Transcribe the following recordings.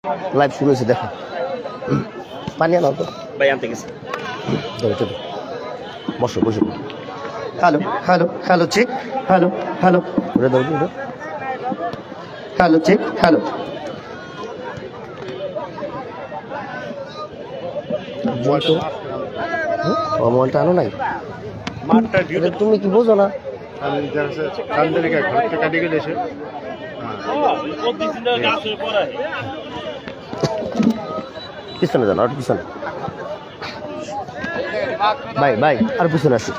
Live শুরু হয়েছে দেখো। পানি আনো তো ভাই, আনতে গেছে। বসো বসো। Hello hello hello check, hello hello করে দাও তো, হ্যালো চেক, হ্যালো। মোবাইলটা আনো নাই, তুমি কি বোঝো না? পিছনে যান, আর পিছনে ভাই ভাই, আর পিছনে আসি,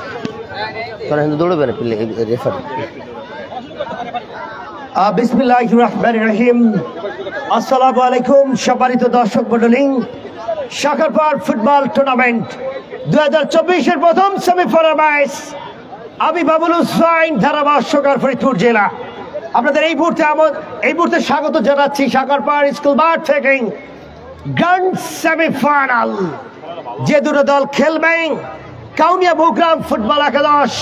তোরা কিন্তু দৌড়বে না রেফারি। বিসমিল্লাহির রহমানির রহিম। আসসালামু আলাইকুম সম্মানিত দর্শক মণ্ডলী। শাখারপাড় ফুটবল টুর্নামেন্ট 2024-এর প্রথম সেমিফাইনাল ম্যাচ। আমি বাবুল হুসাইন, ধারাভাষ্যকার, ফরিদপুর জেলা। আপনাদের এই মুহূর্তে স্বাগত জানাচ্ছি শাখারপাড় স্কুল মাঠ থেকে। গ্র্যান্ড সেমিফাইনাল যে দুটো দল খেলবেন, কাউনিয়া বুগ্রাম ফুটবল একাদশ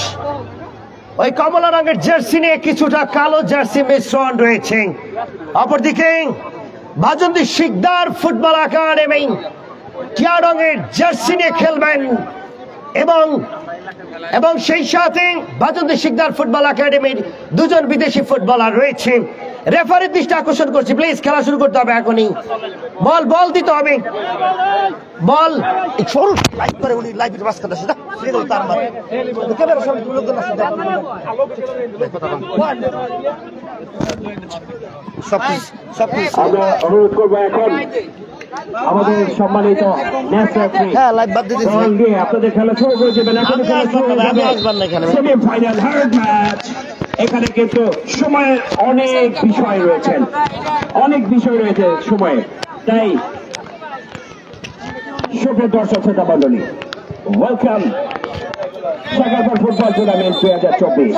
ওই কমলা রঙের জার্সি নিয়ে কিছুটা কালো জার্সি মিশ্রণ রয়েছে। অপরদিকে বাজন্তি শিকদার ফুটবল একাডেমি টিয়া রঙের জার্সি নিয়ে খেলবেন এবং সেই সাথে বাজন্তি শিকদার ফুটবল একাডেমির দুজন বিদেশি ফুটবলার রয়েছে। রেফারির দৃষ্টি আকর্ষণ করছি, প্লিজ খেলা শুরু করতে হবে এখনই। বল দিতে হবে, বল লাইভ করে উনি লাইভের মাঝখানে আসে তার মানে ক্যামেরা সামনে লোকজন আছে, আমরা অনুরোধ করবো এখন আমাদের সম্মানিত আপনাদের খেলা শুরু করে দেবেন। Semifinal third match. এখানে কিন্তু সময়ের অনেক বিষয় রয়েছে সময়ে, তাই সুপ্রিয় দর্শক শ্রোতা মণ্ডলী, ওয়েলকাম শাখারপাড় ফুটবল টুর্নামেন্ট 2024।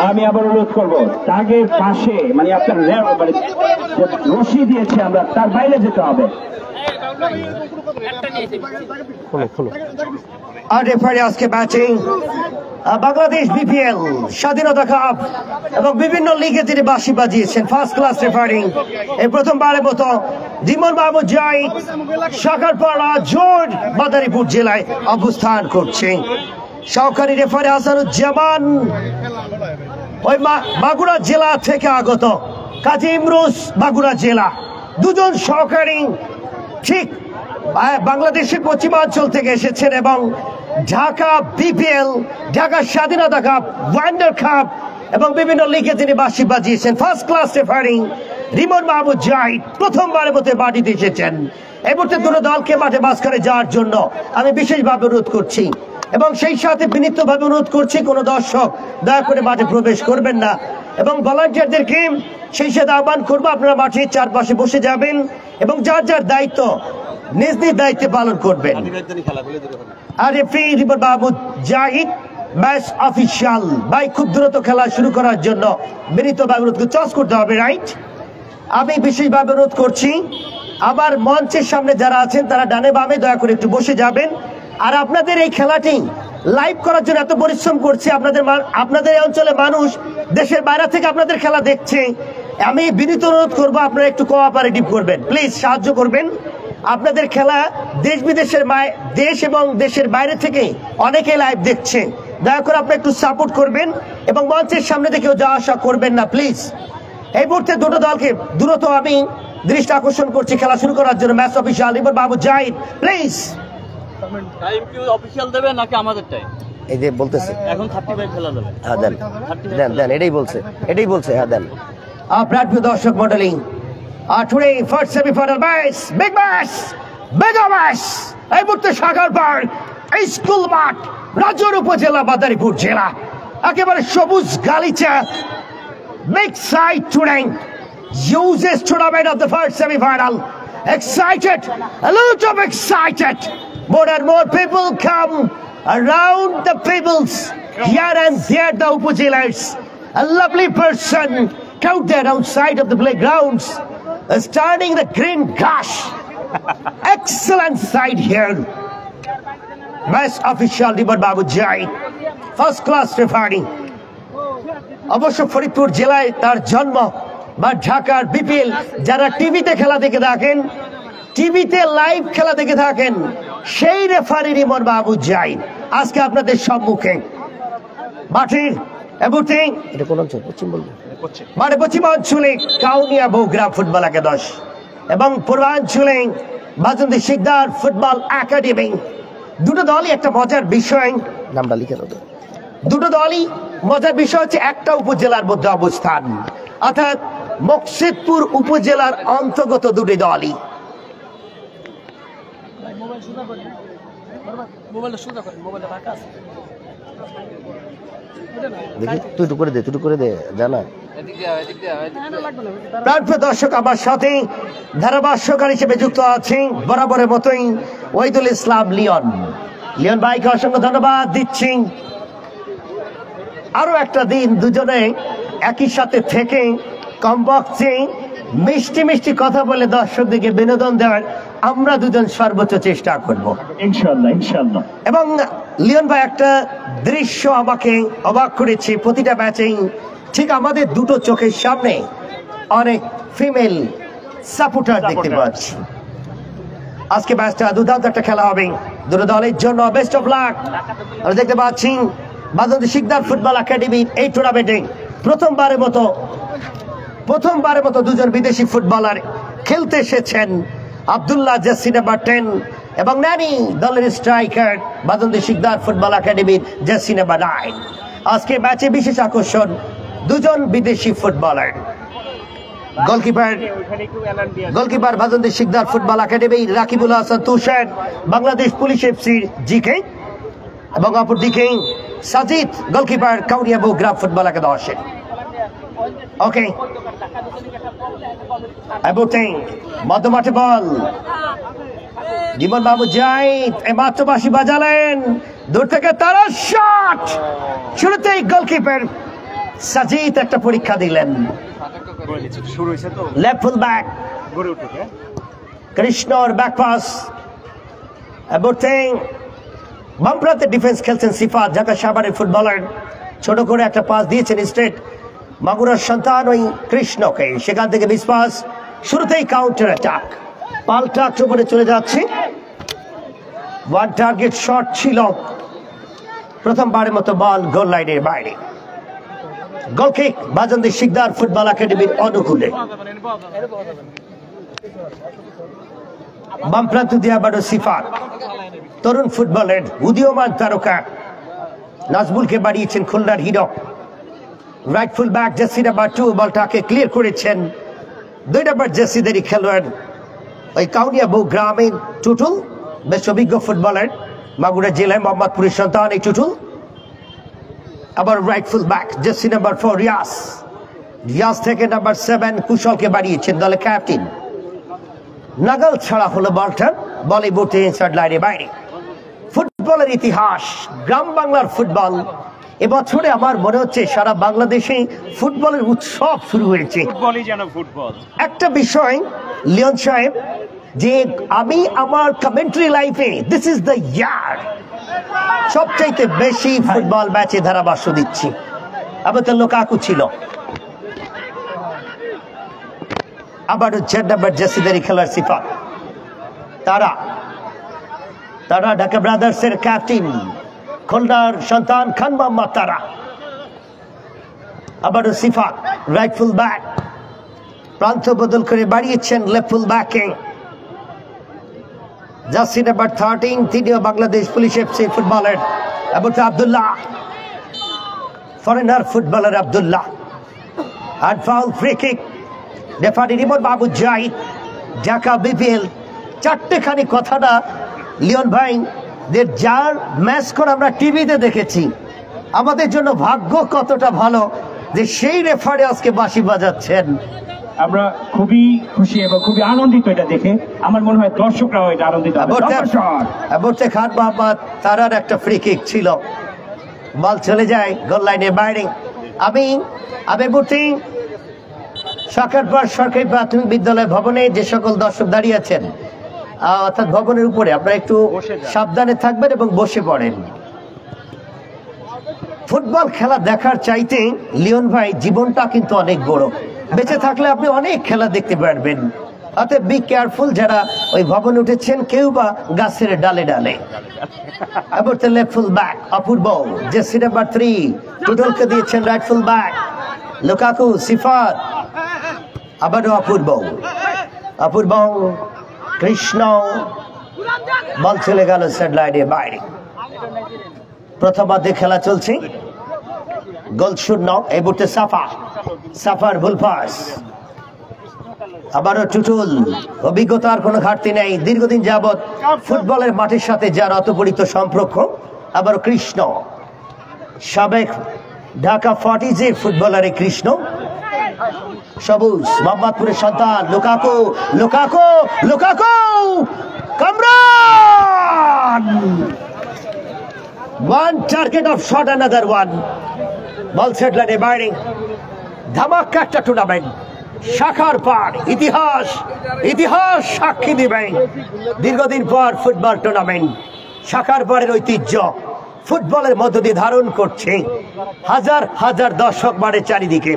আমি আবার অনুরোধ করবো তাগের পাশে, মানে আপনার রশি দিয়েছে আমরা, তার বাইরে যেতে হবে। আর রেফারি আজকে ম্যাচিং বাংলাদেশ বিপিএল, স্বাধীনতা কাপ এবং বিভিন্ন লিগে তিনি বাঁশি বাজিয়েছেন। ফার্স্ট ক্লাস রেফারিং এই প্রথমবারের মতো জিমন মাহমুদ জাহিদ শাখারপাড়া জোর মাদারীপুর জেলায় অবস্থান করছে। সহকারী রেফারি হাসানুজ্জামান ওই মাগুরা জেলা থেকে আগত, কাজী ইমরুজ মাগুরা জেলা। দুজন সহকারী ঠিক বাংলাদেশের পশ্চিমাঞ্চল থেকে এসেছেন এবং ঢাকা বিপিএল, ঢাকা স্বাধীনতা কাপ, ওয়ান্ডার কাপ এবং বিভিন্ন লিগে তিনি বাঁশি বাজিয়েছেন। First class refereeing Rimon Mahmud Zahid প্রথমবারের মতো মাটিতে এসেছেন। এই মুহূর্তে দুটো দলকে মাঠে মাঝখানে যাওয়ার জন্য আমি বিশেষভাবে অনুরোধ করছি এবং সেই সাথে বিনীতভাবে অনুরোধ করছি কোনো দর্শক দয়া করে মাঠে প্রবেশ করবেন না এবং ভলান্টিয়ারদেরকে সেই সাথে আহ্বান করবো আপনারা মাঠের চারপাশে বসে যাবেন এবং যার যার দায়িত্ব নিজ নিজ দায়িত্বে পালন করবেন। আর referee Rimon Mahmud Zahid match official. ভাই খুব দ্রুত খেলা শুরু করার জন্য বিনীতভাবে অনুরোধ চয়েস করতে হবে, রাইট? আমি বিশেষভাবে অনুরোধ করছি আবার মঞ্চের সামনে যারা আছেন তারা ডানে বামে দয়া করে একটু বসে যাবেন। আর আপনাদের এই খেলাটি লাইভ করার জন্য এত পরিশ্রম করছে, আপনাদের এই অঞ্চলে মানুষ দেশের বাইরে থেকে আপনাদের খেলা দেখছে। আমি বিনীত অনুরোধ করবো আপনারা একটু কোঅপারেটিভ করবেন, প্লিজ সাহায্য করবেন। আপনাদের খেলা দেশ বিদেশের দেশ এবং দেশের বাইরে থেকে অনেকে লাইভ দেখছে, দয়া করে আপনারা একটু সাপোর্ট করবেন এবং মঞ্চের সামনে থেকেও যাওয়া আসা করবেন না প্লিজ। এই মুহূর্তে দুটো দলকে দ্রুত আমি দৃষ্টি আকর্ষণ করছি খেলা শুরু করার জন্য। Match official Rimon Mahmud Zahid, please. Time কি অফিশিয়াল দেবে নাকি আমাদেরটাই? এই যে বলতেছে এখন 35 খেলা দেবে। হ্যাঁ দেন এটাই বলছে হ্যাঁ দেন। আপনার প্রিয় দর্শক মণ্ডলী, today first semifinal match, big match, mega match. এই মুহূর্তে শাখারপাড় স্কুল মাঠ, রাজৌর উপজেলা, মাদারীপুর জেলা, একেবারে সবুজ গালিচা। Big side today, uses tournament of the first semi-final. Excited, a lot of excited. More and more people come around the peoples here and there, the upujilas. A lovely person out there outside of the playgrounds, starting the green grass. Excellent side here. Match official Rimon Maahmud Jaid, first class referee. অবশ্য ফরিদপুর জেলায় তার জন্ম, বা ঢাকার BPL যারা টিভিতে খেলা দেখে থাকেন, টিভিতে লাইভ খেলা দেখে থাকেন, সেই রেফারি রিমন মাহমুদ জাহিদ আজকে আপনাদের সম্মুখে মাঠের এটা কোন অঞ্চল? পশ্চিম বলবো, মানে পশ্চিমাঞ্চলে কাউনিয়া বগুড়া ফুটবল একাদশ এবং পূর্বাঞ্চলে বাজন্তী শিকদার ফুটবল একাডেমি। দুটো দলই একটা মজার বিষয়, নামটা লিখে দেবো। দুটো দলই মজার বিষয় হচ্ছে একটা উপজেলার মধ্যে অবস্থান, অর্থাৎ মকসিদপুর উপজেলার অন্তর্গত দুটি দলই। দর্শক আমার সাথে ধারাভাষ্যকার হিসেবে যুক্ত আছেন বরাবরের মতোই ওয়াহিদুল ইসলাম লিওন। লিওন ভাইকে অসংখ্য ধন্যবাদ দিচ্ছি। আরো একটা দিন দুজনে একই সাথে থেকে কমপক্ষে মিষ্টি মিষ্টি কথা বলে দর্শকদেরকে বিনোদন দেওয়ার আমরা দুজন সর্বোচ্চ চেষ্টা করব ইনশাআল্লাহ ইনশাআল্লাহ। এবং লিওন ভাই একটা দৃশ্য আমাকে অবাক করেছে, প্রতিটা ম্যাচেই ঠিক আমাদের দুটো চোখের সামনে অনেক ফিমেল সাপোর্টার দেখতে পাচ্ছি। আজকে ম্যাচটা দুর্দান্ত একটা খেলা হবে, দুটো দলের জন্য বেস্ট অফ লাক। আমরা দেখতে পাচ্ছি বাজন্তী শিকদার ফুটবল একাডেমির এই টুর্নামেন্টে প্রথমবারের মতো দুজন বিদেশি ফুটবলার খেলতে এসেছেন, আব্দুল্লাহ জার্সি নাম্বার 10 এবং নানি দলের স্ট্রাইকার বাজন্তী শিকদার ফুটবল একাডেমির জার্সি নাম্বার 9। আজকে ম্যাচে বিশেষ আকর্ষণ দুজন বিদেশি footballer. Goalkeeper Bajanti Sikdar football academy Rakibul Hasan Tushar, Bangladesh police এফসির জিকে, এবং অপরদিকে সাজিদ গোলকিপার কাউনিয়া বগুড়া ফুটবল একাদশের। ওকে, মধ্যমাঠে বল রিমন মাহমুদ জাহিদ মাত্র বাঁশি বাজালেন, দূর থেকে তার শট। শুরুতেই গোলকিপার সাজিদ একটা পরীক্ষা দিলেন। লেফট ফুল ব্যাক কৃষ্ণর ব্যাক পাস, বাম প্রান্তে ডিফেন্স খেলছেন সিফাত, ঢাকা সাভারের ফুটবলার। ছোট করে একটা পাস দিয়েছেন স্ট্রেট মাগুরার সন্তান ওই কৃষ্ণকে, সেখান থেকে মিস পাস। শুরুতেই কাউন্টার অ্যাটাক, পাল্টা আক্রমণে চলে যাচ্ছে। ওয়ান টার্গেট শট ছিল, প্রথমবারের মতো বল গোল লাইনের বাইরে। গোল কিক বাজন্তী শিকদার ফুটবল একাডেমির অনুকূলে। বাম প্রান্ত দিয়ে আবারও সিফাত, তরুণ ফুটবলের উদীয়মান তারকা নাজমুলকে বাড়িয়েছেন খুলনার hero. Right full back jersey number 2 বলটাকে ক্লিয়ার করেছেন 2 নম্বর জার্সিধারী খেলোয়াড় ওই কাউনিয়া বগুড়ামের টুটুল, বেশ অভিজ্ঞ ফুটবলার, মাগুরা জেলায় মোহাম্মদপুরের সন্তান এই টুটুল। আবার right full back jersey number 4 Riaz থেকে নাম্বার 7 কুশলকে বাড়িয়েছেন দলের ক্যাপ্টেন। নাগাল ছাড়া হলো বলটা, বলে বুটে ইনসাইড লাইনের বাইরে। ফুটবলের ইতিহাস, গ্রাম বাংলার ফুটবল। এবছরে আমার মনে হচ্ছে সারা বাংলাদেশে ফুটবলের উৎসব শুরু হয়েছে। একটা বিষয় লিওন সাহেব, যে আমি আমার কমেন্ট্রি লাইফে দিস ইজ দ্য ইয়ার সবচাইতে বেশি ফুটবল ম্যাচে ধারাভাষ্য দিচ্ছি। আবার তো লোকাকু ছিল, আবারও 4 নম্বর জার্সিধারী খেলার সিফাত। তারা ঢাকা ব্রাদার্সের ক্যাপ্টেন, খুলনার সন্তান খান মোহাম্মদ তারা। আবারও সিফাত রাইট ফুল ব্যাক, প্রান্ত বদল করে বাড়িয়েছেন লেফট ফুল ব্যাকে জার্সি নাম্বার 13, তিনিও বাংলাদেশ পুলিশ এফসি ফুটবলার। এবং আব্দুল্লাহ, ফরেনার ফুটবলার আব্দুল্লাহ। আর foul free kick, referee Rimon Mahmud Zahid, Dhaka BPL. চারটেখানি কথাটা লিওন ভাই, যার ম্যাচ করে আমরা টিভিতে দেখেছি, আমাদের জন্য ভাগ্য কতটা ভালো যে সেই রেফারি আজকে বাঁশি বাজাচ্ছেন। আমরা খুবই খুশি এবং খুবই আনন্দিত এটা দেখে। আমার মনে হয় দর্শকরাও এটা আনন্দিত। খান মোহাম্মদ তারার একটা ফ্রি কিক ছিল, বল চলে যায় গোল লাইনের বাইরে। আমি সরকারপাড় সরকারি প্রাথমিক বিদ্যালয় ভবনে যে সকল দর্শক দাঁড়িয়ে আছেন, অর্থাৎ ভবনের উপরে, আপনারা একটু সাবধানে থাকবেন এবং বসে পড়েন। ফুটবল খেলা দেখার চাইতে লিওন ভাই জীবনটা কিন্তু অনেক বড়। বেঁচে থাকলে আপনি অনেক খেলা দেখতে পারবেন। অতএব বি কেয়ারফুল যারা ওই ভবনে উঠেছেন, কেউ বা গাছের ডালে ডালে। এবার তো লেফট ফুল ব্যাক অপূর্ব, জার্সি নাম্বার 3 টুটলকে দিয়েছেন রাইট ফুল ব্যাক লুকাকু সিফাত, আবারও অপূর্ব অপূর্ব কৃষ্ণ, বল চলে গেল সেট লাইনের বাইরে। প্রথমার্ধে খেলা চলছে, গোল শূন্য। এই মুহূর্তে সাফার ভুল পাস, আবারও টুটুল। অভিজ্ঞতার কোনো ঘাটতি নেই, দীর্ঘদিন যাবৎ ফুটবলের মাঠের সাথে যার অতপরিত সম্পর্ক। আবার কৃষ্ণ, সাবেক ঢাকা 40 ফুটবলার কৃষ্ণ। সবুজ মোহাম্মদপুরের সন্তান Lukaku Lukaku Lukaku Kamran, one target of shot, another one. Ball set লাইনের বাইরে। ধামাকা একটা টুর্নামেন্ট, শাখার পার ইতিহাস ইতিহাস সাক্ষী দিবেন। দীর্ঘদিন পর ফুটবল টুর্নামেন্ট, শাখার পারের ঐতিহ্য ফুটবলের মধ্য দিয়ে ধারণ করছে। হাজার হাজার দর্শক মাঠের চারিদিকে।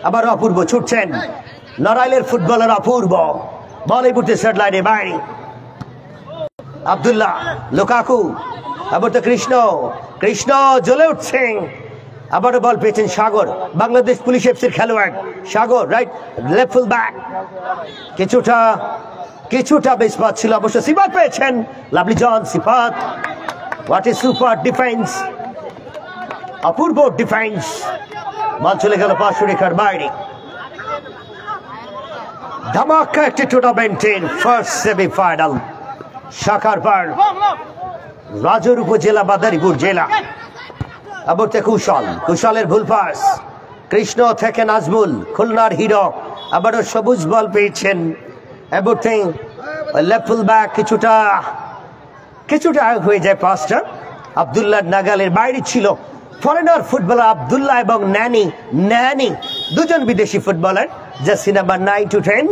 আবার অপূর্ব ছুটছেন, নড়াইলের ফুটবলার অপূর্ব। বল এই মুহূর্তে সেট লাইনের বাইরে। আব্দুল্লাহ লুকাকু, আবার তো কৃষ্ণ কৃষ্ণ জ্বলে উঠছেন। আবারও বল পেয়েছেন সাগর, বাংলাদেশ পুলিশ এফসির খেলোয়াড় Sagar, right left full back. কিছুটা বিস্পাত ছিল, অবশ্য সিফাত পেয়েছেন। লাভলি জন Sifat, what is super defence, অপূর্ব ডিফেন্স। বল চলে গেল পাঁচশো রেখার বাইরে। ধামাকা একটি টুর্নামেন্টের ফার্স্ট সেমিফাইনাল, শাখার পার রাজুর উপজেলা মাদারীপুর জেলা। আবর্তে কুশলের ভুল পাস, কৃষ্ণ থেকে নাজমুল খুলনার হিরো। আবারও সবুজ বল পেয়েছেন। আবর্তে লেফট ফুল ব্যাক, কিছুটা হয়ে যায় পাসটা। আব্দুল্লাহ নাগালের বাইরে ছিল। ফরেনার ফুটবলার আব্দুল্লাহ এবং ন্যানি দুজন বিদেশি footballer, jersey number 9 to 10।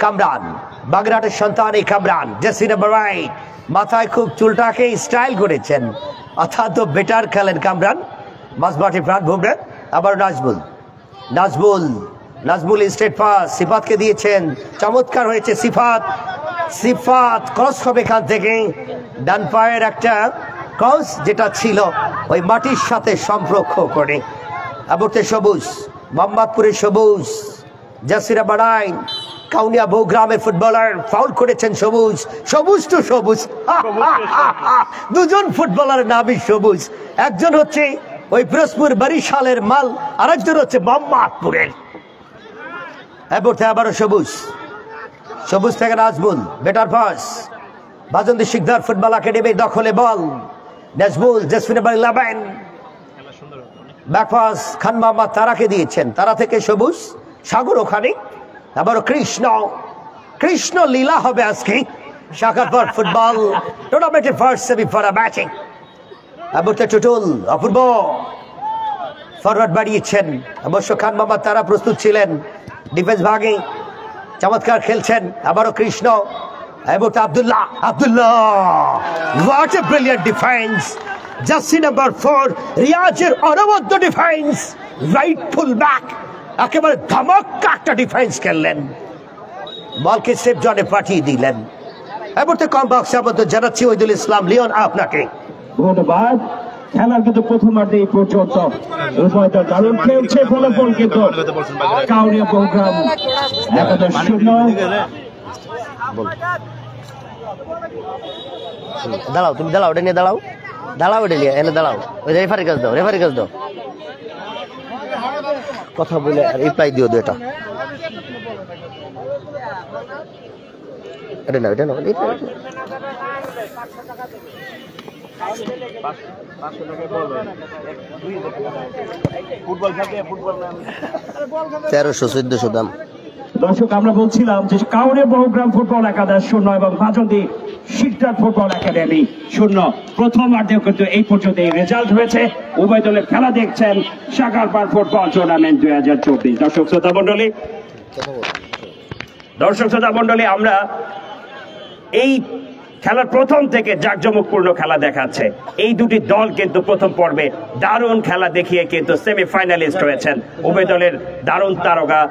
Kamran, বাগেরহাটের সন্তান এই কামরান, জার্সি নাম্বার 8। মাথায় খুব চুলটাকে স্টাইল করেছেন, অর্থাৎ বেটার খেলেন কামরান। মাঝমাঠে প্রাণভূমে আবার নাজমুল স্ট্রেট পাস সিফাতকে দিয়েছেন, চমৎকার হয়েছে। সিফাত ক্রস হবে এখান থেকে, ডান পায়ের একটা ক্রস যেটা ছিল ওই মাটির সাথে সম্পর্ক করে। আবর্তে সবুজ, মোহাম্মদপুরের সবুজ, জার্সি নাম্বার 9 কাউনিয়া বৌগ্রামের ফুটবলার, ফাউল করেছেন সবুজ তো সবুজ। দুজন ফুটবলারের নামই সবুজ, একজন হচ্ছে ওই পিরোজপুর বরিশালের মাল, আরেকজন হচ্ছে মোহাম্মদপুরের। আবারও সবুজ থেকে Nazmul, better pass. Bajandi Sikdar football academy দখলে বল। নাজমুল জাসমিন number 11, back pass Khan Mohammad তারাকে দিয়েছেন, তারা থেকে সবুজ সাগর ওখানে। আবারও কৃষ্ণ লীলা হবে আজকে শাখারপাড় ফুটবল টুর্নামেন্টের ফার্স্ট সেমিফাইনাল ম্যাচিং। আবুতে টুটুল অপূর্ব ফরওয়ার্ড বাড়িয়েছেন, অবশ্য খান মোহাম্মদ তারা প্রস্তুত ছিলেন। ডিফেন্স ভাগে চমৎকার খেলছেন। আবারও কৃষ্ণ, এবারে Abdullah what a brilliant defence. Jersey number 4 রিয়াজের অনবদ্য ডিফেন্স, রাইট ফুল ব্যাক, একেবারে ধামাকা একটা ডিফেন্স খেললেন, বলকে সেফ জোনে পাঠিয়ে দিলেন। এবারে কম বক্সে আমাদের জানাচ্ছি ওইদুল ইসলাম লিওন আপনাকে ধন্যবাদ। খেলার কিন্তু প্রথমার্ধে এই পর্যন্ত উভয় দল দারুণ খেলছে, ফলাফল কিন্তু কাউনিয়া প্রোগ্রাম 0। দাঁড়াও, তুমি দাঁড়াও, ওটা নিয়ে দাঁড়াও, ওটা নিয়ে এনে দাঁড়াও। ওই রেফারি কাজ দাও, কথা বলে রিপ্লাই দিও। এটা না ফুটবল 1300-1400 দাম। দর্শক, আমরা বলছিলাম যে কাউনিয়া বহুগ্রাম ফুটবল একাদশ 0 এবং বাজন্দি শিকদার ফুটবল একাডেমি 0। প্রথমার্ধেও কিন্তু এই পর্যন্ত এই রেজাল্ট হয়েছে। উভয় দলের খেলা দেখছেন শাখারপাড় ফুটবল টুর্নামেন্ট 2024। দর্শক শ্রোতা মন্ডলী, আমরা এই খেলার প্রথম থেকে জাঁকজমকপূর্ণ খেলা দেখাচ্ছে। এই দুটি দল কিন্তু প্রথম পর্বে দারুণ খেলা দেখিয়ে কিন্তু সেমিফাইনালিস্ট হয়েছেন। উভয় দলের দারুণ তারকা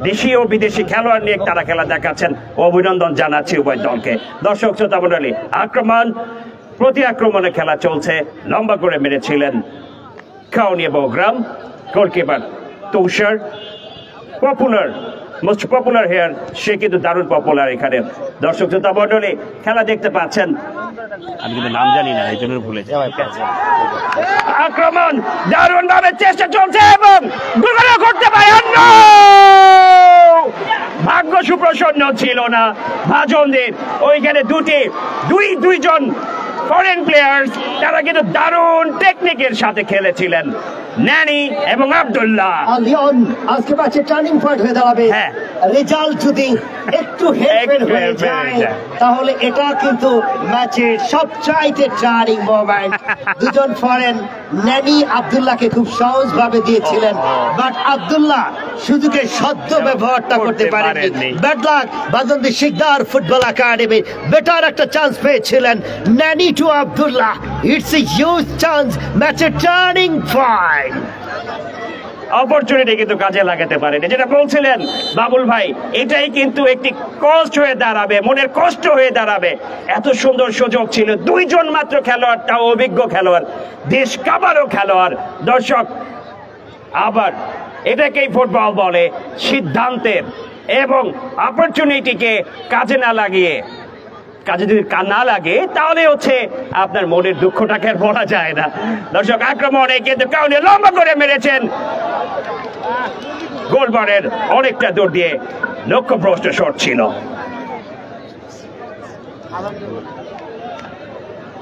দেশীয় ও বিদেশি খেলোয়াড় নিয়ে তারা খেলা দেখাচ্ছেন। অভিনন্দন জানাচ্ছি উভয় দলকে। দর্শক শ্রোতা মণ্ডলী, আক্রমণ প্রতি আক্রমণে খেলা চলছে। লম্বা করে মেরেছিলেন কাউনিয়া বহুগ্রাম গোলকিপার তুষার, পপুলার মোস্ট পপুলার হেয়ার, সে কিন্তু দারুণ পপুলার এখানে। দর্শক শ্রোতা মণ্ডলী, খেলা দেখতে পাচ্ছেন, আমি কিন্তু নাম জানি না এই জন্য ভুলে যাই। আক্রমণ দারুণ ভাবে চেষ্টা চলছে এবং গোল করতে পারেন, ভাগ্য সুপ্রসন্ন ছিল না ভাজনদের। ওইখানে দুইজন ফরেন প্লেয়ার্স, তারা কিন্তু দারুণ টেকনিকের সাথে খেলেছিলেন, ন্যানি এবং আব্দুল্লাহ। লিওন আজকে ম্যাচে টার্নিং পয়েন্ট হয়ে দাঁড়াবে। রেজাল্ট যদি একটু হেরফের হয়ে যায় তাহলে এটা কিন্তু ম্যাচের সবচাইতে টার্নিং মোমেন্ট। দুজন ফরেন ন্যানি আব্দুল্লাহকে খুব সহজ ভাবে দিয়েছিলেন, বাট আব্দুল্লাহ সুযোগের সদ্য ব্যবহারটা করতে পারেননি। Bad luck Bajandi Sikdar football academy better একটা চান্স পেয়েছিলেন। Nani to Abdullah, it's a huge chance, ম্যাচের টার্নিং পয়েন্ট। অপরচুনিটি কিন্তু কাজে লাগাতে পারেন, যেটা বলছিলেন বাবুল ভাই, এটাই কিন্তু একটি কষ্ট হয়ে দাঁড়াবে, মনের কষ্ট হয়ে দাঁড়াবে। এত সুন্দর সুযোগ ছিল, দুইজন মাত্র খেলোয়াড়, তাও অভিজ্ঞ খেলোয়াড়, দেশ কাবারও খেলোয়াড়। দর্শক, আবার এটাকেই ফুটবল বলে, সিদ্ধান্তের এবং অপরচুনিটিকে কাজে না লাগিয়ে, কাজে যদি না লাগে তাহলে হচ্ছে আপনার মনের দুঃখটাকে আর বলা যায় না। দর্শক, আক্রমণে কিন্তু কাউনে লম্বা করে মেরেছেন, গোলবারের অনেকটা দূর দিয়ে, লক্ষ্যভ্রষ্ট শট ছিল।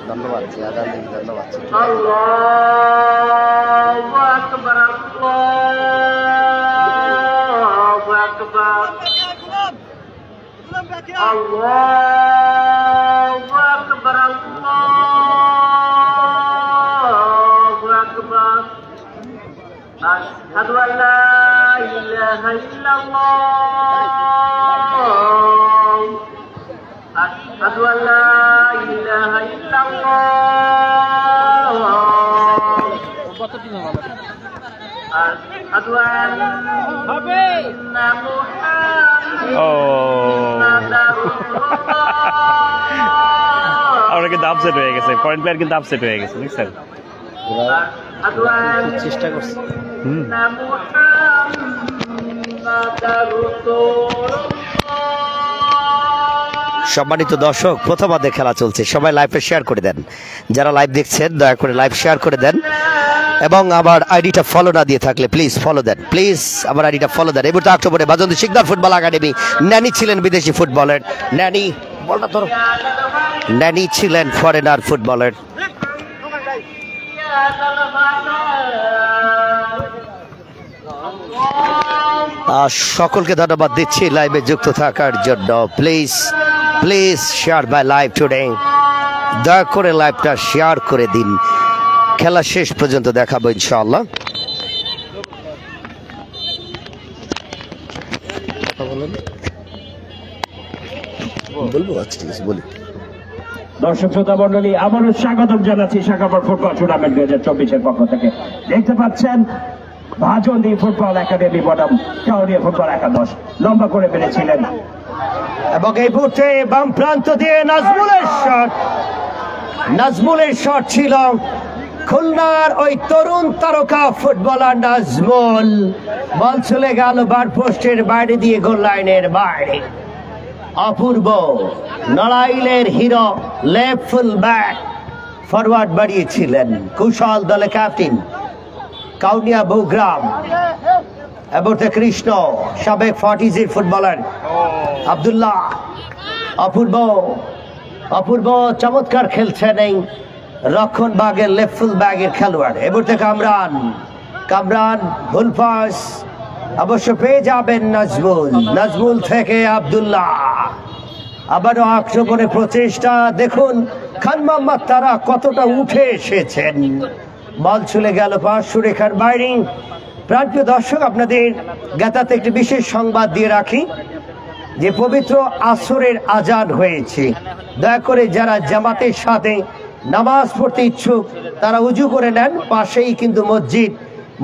ধন্যবাদ, ধন্যবাদ। আল্লাহু আকবার, আল্লাহু আকবার, আল্লাহু আকবার, আল্লাহু আকবার। আশহাদু আল্লা ইলাহা ইল্লাল্লাহ, আশহাদু আল্লা ইলাহা ইল্লাল্লাহ, আশহাদু আন্না মুহাম্মাদার রাসূলুল্লাহ। আমরা কিন্তু আপসেট হয়ে গেছে, ফরেন প্লেয়ার কিন্তু আপসেট হয়ে গেছে, বুঝছেন? চেষ্টা করছি। সম্মানিত দর্শক, প্রথমার্ধে খেলা চলছে, সবাই লাইভে শেয়ার করে দেন। যারা লাইভ দেখছেন দয়া করে লাইভ শেয়ার করে দেন এবং আমার আইডিটা ফলো না দিয়ে থাকলে প্লিজ ফলো দেন, প্লিজ আমার আইডিটা ফলো দেন। এই মুহূর্তে অক্টোবরে বাজন্দি শিকদার ফুটবল একাডেমি, ন্যানি ছিলেন বিদেশি ফুটবলার, ন্যানি বলটা ধরো, ন্যানি ছিলেন ফরেনার ফুটবলার। সকলকে ধন্যবাদ দিচ্ছি লাইভে যুক্ত থাকার জন্য। Please please share my live today, দয়া করে লাইভটা শেয়ার করে দিন। খেলা শেষ পর্যন্ত দেখাবো ইনশাআল্লাহ। বলবো আচ্ছা, ঠিক আছে, বলি। দর্শক শ্রোতা মন্ডলী, আবারও স্বাগতম জানাচ্ছি শাখাবার ফুটবল টুর্নামেন্ট 2024-এর পক্ষ থেকে। দেখতে পাচ্ছেন ভাজন্দি ফুটবল একাডেমি বনাম কাউনিয়া ফুটবল একাদশ লম্বা করে বেড়েছিলেন এবং এই মুহূর্তে বাম প্রান্ত দিয়ে নাজমুলের শট ছিল। খুলনার ওই তরুণ তারকা ফুটবলার নাজমুল, বল চলে গেল বার পোস্টের বাইরে দিয়ে গোল লাইনের বাইরে। অপূর্ব নড়াইলের hero left full back forward বাড়িয়েছিলেন, কুশল দলে ক্যাপ্টেন কাউনিয়া বহুগ্রাম এবং কৃষ্ণ, সাবেক 40s ফুটবলার আব্দুল্লাহ। অপূর্ব চমৎকার খেলছেন এই রক্ষণ বাগের লেফট ফুল ব্যাগের খেলোয়াড়। এবার থেকে কামরান ভুল পাস অবশ্য পেয়ে যাবেন নাজমুল থেকে আব্দুল্লাহ। আবারও আক্রমণের প্রচেষ্টা, দেখুন খান মোহাম্মদ তারা কতটা উঠে এসেছেন। বল চলে গেল পাশ সুরেখার বাইরে। প্রান্তীয় দর্শক, আপনাদের জ্ঞাতাতে একটি বিশেষ সংবাদ দিয়ে রাখি। যে পবিত্র আসরের আজান হয়েছে, দয়া করে যারা জামাতের সাথে নামাজ পড়তে ইচ্ছুক তারা উজু করে নেন। পাশেই কিন্তু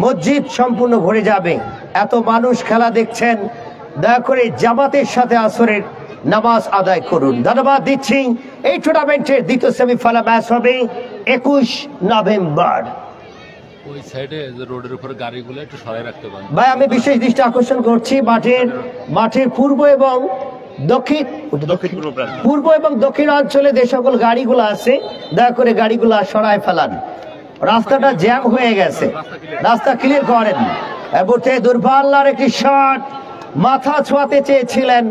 মসজিদ সম্পূর্ণ ভরে যাবে। এত মানুষ খেলা দেখছেন, দয়া করে জামাতের সাথে আসরের নামাজ আদায় করুন। ধন্যবাদ দিচ্ছি। এই টুর্নামেন্টের দ্বিতীয় সেমিফাইনাল ম্যাচ হবে 21 নভেম্বর। ওই সাইডে যে রোডের উপরে গাড়িগুলো একটু সরাই রাখতে পারেন ভাই, আমি বিশেষ দৃষ্টি আকর্ষণ করছি মাঠের পূর্ব এবং দক্ষিণ অঞ্চলে যে সকল গাড়িগুলো আছে, দয়া করে গাড়িগুলো সরায় ফেলান। রাস্তাটা জ্যাম হয়ে গেছে, রাস্তা ক্লিয়ার করেন। এবারে দুর্ভাল্লার একটি শট, মাথা ছোঁয়াতে চেয়েছিলেন,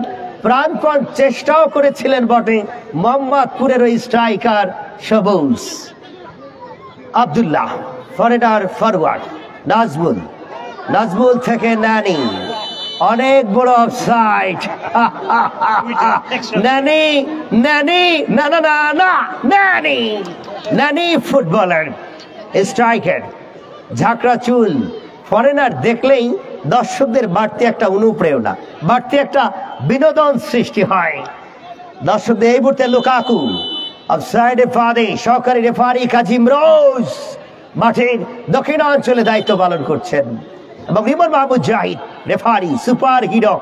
প্রাণপণ চেষ্টাও করেছিলেন বটে মোহাম্মদপুরের ওই স্ট্রাইকার সবুজ আব্দুল্লাহ। ফরেনার ফরওয়ার্ড নাজমুল থেকে নানি, অনেক বড় অফসাইড। নানি ফুটবলার, স্ট্রাইকার, ঝাঁকড়া চুল। ফরেনার দেখলেই দর্শকদের বাড়তি একটা অনুপ্রেরণা, বাড়তি একটা বিনোদন সৃষ্টি হয় দর্শকদের। এই মুহূর্তে লুকাকু, অফসাইডে ফাঁদে সহকারী রেফারি কাজিম রোজ মাঠের দক্ষিণাঞ্চলে দায়িত্ব পালন করছেন, এবং Rimon Mahmud Zahid referee, super hero.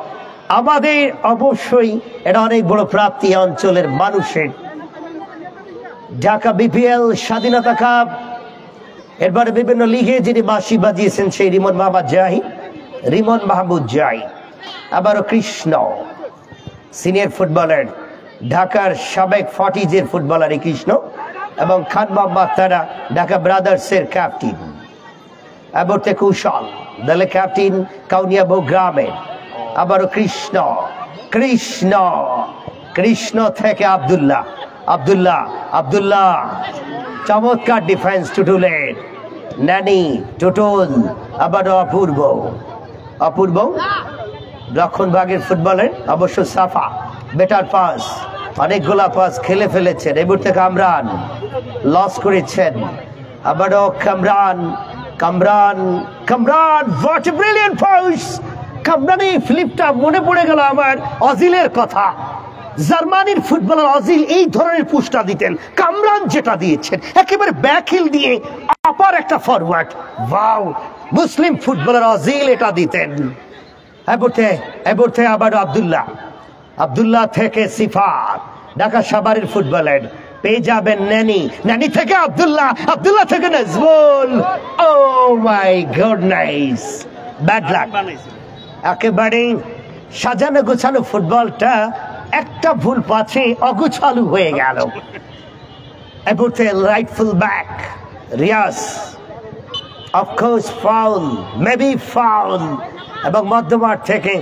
আমাদের অবশ্যই এটা অনেক বড় প্রাপ্তি অঞ্চলের মানুষের। ঢাকা বিপিএল, স্বাধীনতা কাপ, এরপরে বিভিন্ন লিগে যিনি বাঁশি বাজিয়েছেন সেই রিমন মাহমুদ জাহিদ। আবারও কৃষ্ণ, সিনিয়র ফুটবলার, ঢাকার সাবেক 40s ফুটবলার এই কৃষ্ণ, এবং খান মোহাম্মদ তারা ঢাকা ব্রাদার্সের ক্যাপ্টেন। এবারে কৌশল, দলের ক্যাপ্টেন কাউনিয়া গ্রামের। আবারও কৃষ্ণ থেকে আব্দুল্লাহ, চমৎকার ডিফেন্স টুটুলের। নানি, টুটুল, আবারও অপূর্ব রক্ষণ ভাগের ফুটবলের। অবশ্য সাফা, বেটার পাস, অনেকগুলা পাস খেলে ফেলেছেন। এই মুহূর্তে কামরান লস করেছেন। আবারও Kamran, what a brilliant pass! কামরানের ফ্লিপটা মনে পড়ে গেল আমার অজিলের কথা। জার্মানির ফুটবলার অজিল এই ধরনের পুশটা দিতেন, কামরান যেটা দিয়েছেন একেবারে ব্যাকহিল দিয়ে আপার একটা ফরওয়ার্ড। ওয়াও, মুসলিম ফুটবলার অজিল এটা দিতেন। এবারে আবার আব্দুল্লাহ থেকে সিফাত, ঢাকা সাভারের ফুটবলার। পেয়ে যাবেন নানি থেকে আব্দুল্লাহ থেকে নাজমুল। ও মাই গডনেস, ব্যাড লাক। একেবারে সাজানো গোছানো ফুটবলটা একটা ভুল পাছে অগুছালু হয়ে গেল। এবারে right full back Riaz, of course foul, maybe foul. এবং মধ্যমাঠ থেকে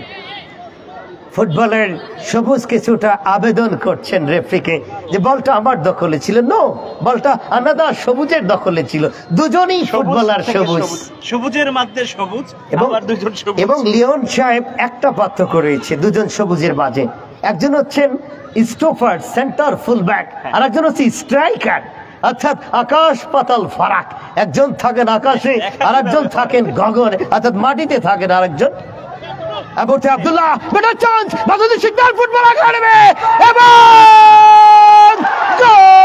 ফুটবলের সবুজ কিছুটা আবেদন করছেন রেফরিকে যে বলটা আমার দখলে ছিল। নো, বলটা আনাদা সবুজের দখলে ছিল। দুজনই ফুটবলার সবুজের মধ্যে সবুজ, এবং লিওন সাহেব একটা পার্থক্য রয়েছে দুজন সবুজের মাঝে। একজন হচ্ছেন স্টোপার, সেন্টার ফুলব্যাক, আর একজন হচ্ছে স্ট্রাইকার, অর্থাৎ আকাশ পাতাল ফারাক। একজন থাকেন আকাশে আর একজন থাকেন গগনে, অর্থাৎ মাটিতে থাকেন আরেকজন। এবারে Abdullah, better chance, Bangladesh Sikder football academy, এবং গোল!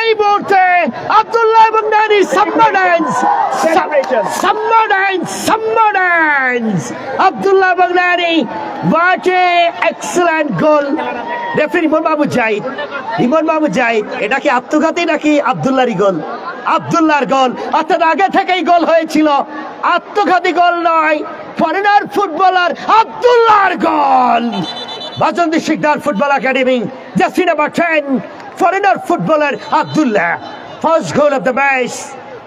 এই মুহূর্তে আব্দুল্লাহ এবং নানির সাবমার্ডেন্স আব্দুল্লাহ এবং নানি, what a excellent goal! Referee Rimon Mahmud Zahid. এটা কি আত্মঘাতী নাকি আব্দুল্লাহরই গোল? আব্দুল্লাহর গোল, অর্থাৎ আগে থেকেই গোল হয়েছিল, আত্মঘাতী গোল নয়। ফরেনার ফুটবলার আব্দুল্লাহর goal. Bajandi Sikdar football academy, jersey number 10, foreigner footballer Abdullah. First goal of the match,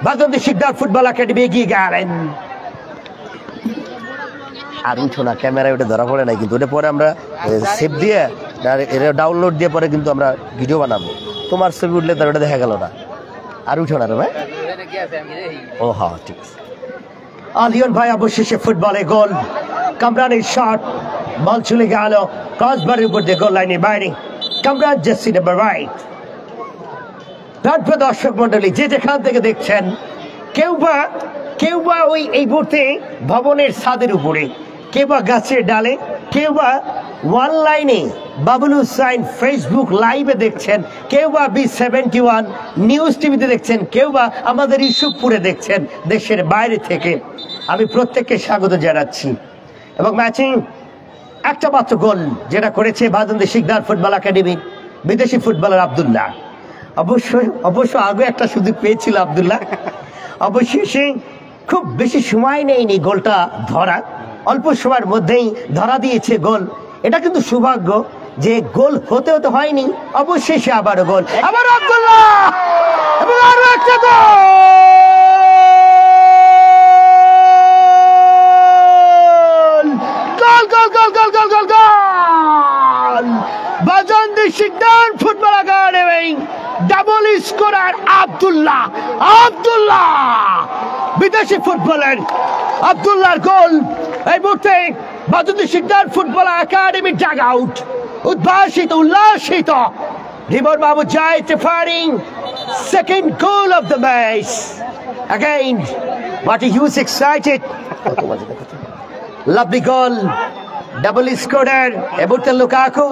Bajandi Sikdar football academy এগিয়ে গেলেন। আর উঠো না, ক্যামেরায় ওটা ধরা পড়ে নাই, কিন্তু ওটা পরে আমরা সেভ দিয়ে ডাউনলোড দিয়ে পরে কিন্তু আমরা ভিডিও বানাবো। তোমার ছবি উঠলে তার ওটা দেখা গেল না। আর উঠো না রে ভাই। ও হ্যাঁ, ঠিক আছে। আলিয়ন ভাই অবশেষে ফুটবলে গোল। কামরানের শট, বল চলে গেল ক্রসবারের উপর দিয়ে গোল লাইনের বাইরে। Kamran, jersey number 8। প্রাণপ্রিয় দর্শক মন্ডলী, যে যেখান থেকে দেখছেন, কেউ বা ওই এই মুহূর্তে ভবনের ছাদের উপরে, কেউ বা গাছের ডালে, কেউ বা অনলাইনে বাবুল হুসাইন ফেসবুক লাইভে দেখছেন, কেউ বা B71 নিউজ টিভিতে দেখছেন, কেউ বা আমাদের ইউসুফপুরে দেখছেন দেশের বাইরে থেকে। আমি প্রত্যেককে স্বাগত জানাচ্ছি। এবং ম্যাচিং একটা মাত্র গোল যেটা করেছে ভাজন্দি শিকদার ফুটবল একাডেমি বিদেশি ফুটবলার আব্দুল্লাহ। অবশ্য আগে একটা সুযোগ পেয়েছিল আব্দুল্লাহ, অবশ্যই সে খুব বেশি সময় নেয়নি গোলটা ধরা, অল্প সময়ের মধ্যেই ধরা দিয়েছে গোল। এটা কিন্তু সৌভাগ্য যে গোল হতে হয়নি, অবশ্যই সে আবারও গোল, আবার আব্দুল্লাহ এবং আরো একটা goal. Bhajandi Sikdar football academy double scorer Abdullah বিদেশি ফুটবলের আব্দুল্লাহর গোল। এই মুহূর্তে Bhajandi Sikdar football academy dug out, উল্লাসিত। Rimon Mahmud Zahid referring second goal of the match. Again, what a huge excited. Lovely goal. Double scorer এবারে লুকাকু।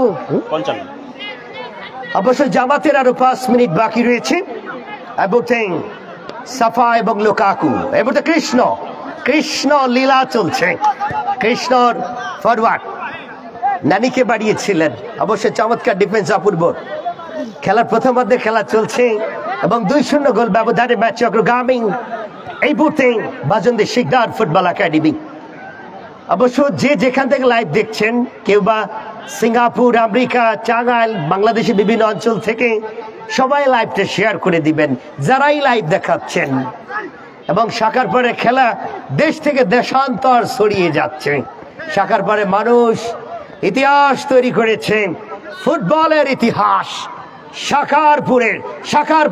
অবশ্য জামাতের আরো 5 মিনিট বাকি রয়েছে। এবারে সাফা এবং লুকাকু, এবারে কৃষ্ণ লীলা চলছে। কৃষ্ণর ফরওয়ার্ড নানিকে বাড়িয়েছিলেন, অবশ্য চমৎকার ডিফেন্স অপূর্ব। খেলার প্রথমার্ধে খেলা চলছে এবং 2-0 গোল ব্যবধানে ম্যাচ অগ্রগামী এই মুহূর্তে ভাজন্দি শিকদার ফুটবল একাডেমি। অবশ্য যে যেখান থেকে লাইভ দেখছেন, কেউ বা সিঙ্গাপুর, আমেরিকা, টাঙ্গাইল, বাংলাদেশের বিভিন্ন অঞ্চল থেকে, সবাই লাইভটা শেয়ার করে দিবেন যারাই লাইভ দেখাচ্ছেন। এবং শাখার পরে খেলা দেশ থেকে দেশান্তর ছড়িয়ে যাচ্ছে। শাখার পরে মানুষ ইতিহাস তৈরি করেছে, ফুটবলের ইতিহাস। শাখার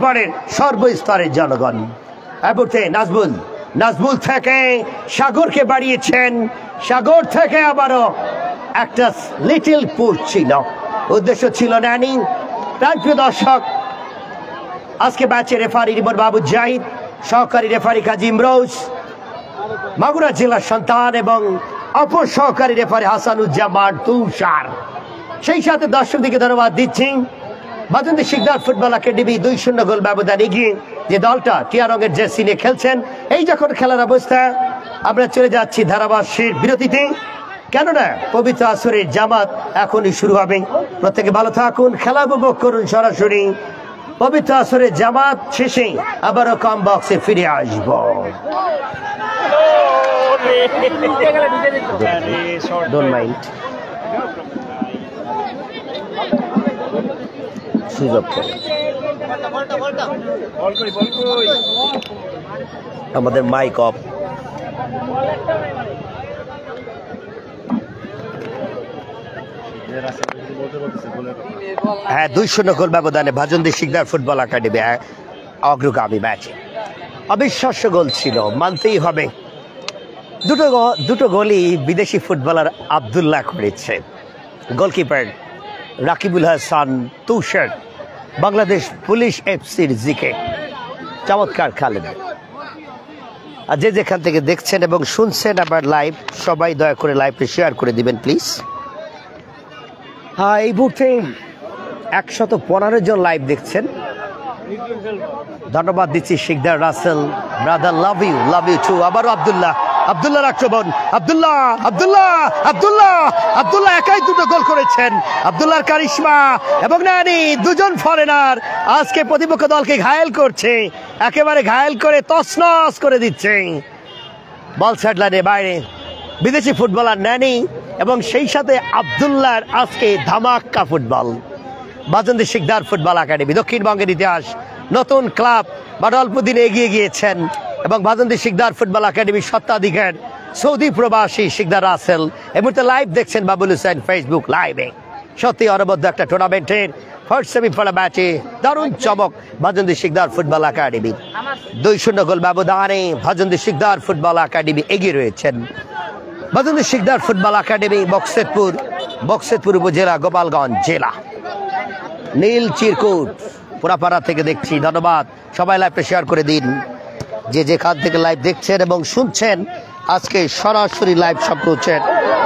পরের সর্বস্তরের জনগণ। এবারে নাজবুল থেকে সাগরকে বাড়িয়েছেন, সাগর থেকে আবারও একটা লিটল পুট ছিল, উদ্দেশ্য ছিল নানি। প্রিয় দর্শক, আজকে ম্যাচে রেফারি রিমন মাহমুদ জাহিদ, সহকারী রেফারি কাজী ইমরোজ, মাগুরা জেলার সন্তান, এবং অপর সহকারী রেফারি হাসানুজ্জামান তুষার। সেই সাথে দর্শকদিকে ধন্যবাদ দিচ্ছি। ভাজন্দি শিকদার ফুটবল একাডেমি 2-0 গোল ব্যবধান এগিয়ে যে দলটা টিয়া রঙের জার্সি নিয়ে খেলছেন। এই যখন খেলার অবস্থা, আমরা চলে যাচ্ছি ধারাভাষ্যের বিরতিতে, কেননা পবিত্র আসরের জামাত এখনই শুরু হবে। প্রত্যেকে ভালো থাকুন, খেলা উপভোগ করুন সরাসরি। পবিত্র আসরের জামাত শেষে আবারও কম বক্সে ফিরে আসব। ডোন্ট মাইন্ড সুযোগ আমাদের মাইক অফ। হ্যাঁ, 2-0 গোল ব্যবধানে ভাজন্দি শিকদার ফুটবল একাডেমি অগ্রগামী ম্যাচে। অবিশ্বাস্য গোল ছিল, মানতেই হবে। দুটো গোলই বিদেশি ফুটবলার আব্দুল্লাহ করেছে। গোলকিপার রাকিবুল হাসান তুষার, বাংলাদেশ পুলিশ এফসির জিকে। চমৎকার খেলেন। আর যে যেখান থেকে দেখছেন এবং শুনছেন আবার লাইভ, সবাই দয়া করে লাইভে শেয়ার করে দিবেন প্লিজ। হ্যাঁ, এই মুহূর্তে 115 জন লাইভ দেখছেন। ধন্যবাদ দিচ্ছি Sikder Russel brother, love you too. আবারও আব্দুল্লাহর আক্রমণ, আব্দুল্লাহ একাই 2টো গোল করেছেন। আব্দুল্লাহর কারিশমা এবং নানি, 2জন ফরেনার আজকে প্রতিপক্ষ দলকে ঘায়েল করছে, একেবারে ঘায়েল করে তছনছ করে দিচ্ছে। বল সাইডলাইনের বাইরে বিদেশি ফুটবলার নানি এবং সেই সাথে আব্দুল্লাহর আজকে ধামাক্কা ফুটবল। ভাজন্দি শিকদার ফুটবল একাডেমি দক্ষিণবঙ্গের ইতিহাস, নতুন ক্লাব, বাট অল্প দিনে এগিয়ে গিয়েছেন। এবং ভাজন্দি শিকদার ফুটবল একাডেমির সত্ত্বাধিকার সৌদি প্রবাসী শিকদার রাসেল। এই মুহূর্তে লাইভ দেখছেন বাবুল হুসাইন ফেসবুক লাইভে। সত্যি অনবদ্য একটা টুর্নামেন্টের ফার্স্ট সেমিফাইনাল ম্যাচে দারুণ চমক ভাজন্দি শিকদার ফুটবল একাডেমি। 2-0 গোল ব্যবধানে ভাজন্দি শিকদার ফুটবল একাডেমি এগিয়ে রয়েছেন। ভাজন্দি শিকদার ফুটবল একাডেমি বক্সেতপুর উপজেলা, গোপালগঞ্জ জেলা। নীল চিরকুট পুরাপাড়া থেকে দেখছি, ধন্যবাদ। সবাই লাইভটা শেয়ার করে দিন, যে যেখান থেকে লাইভ দেখছেন এবং শুনছেন। আজকে সরাসরি লাইভ সব করছেন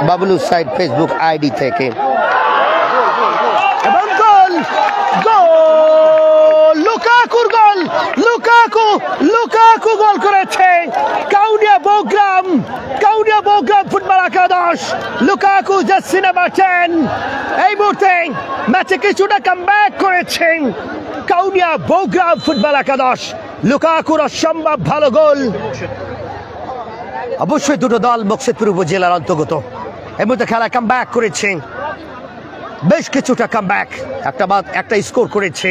বাবলু সাইড ফেসবুক আইডি থেকে। এবং গোল, গোল, লুকাকুর গোল, লুকাকু গোল করেছে কাউনিয়া বৌগ্রাম ফুটবল একাদশ। লুকাকু জার্সি নাম্বার 10 এই মুহূর্তে ম্যাচে কিছুটা কামব্যাক করেছেন কাউনিয়া বৌগ্রাম ফুটবল একাদশ। লুকাকুর অসম্ভব ভালো গোল। অবশ্যই দুটো দল বক্সেতপুর উপজেলার অন্তর্গত। এই মুহূর্তে খেলা কামব্যাক করেছে, বেশ কিছুটা কামব্যাক, একটা স্কোর করেছে।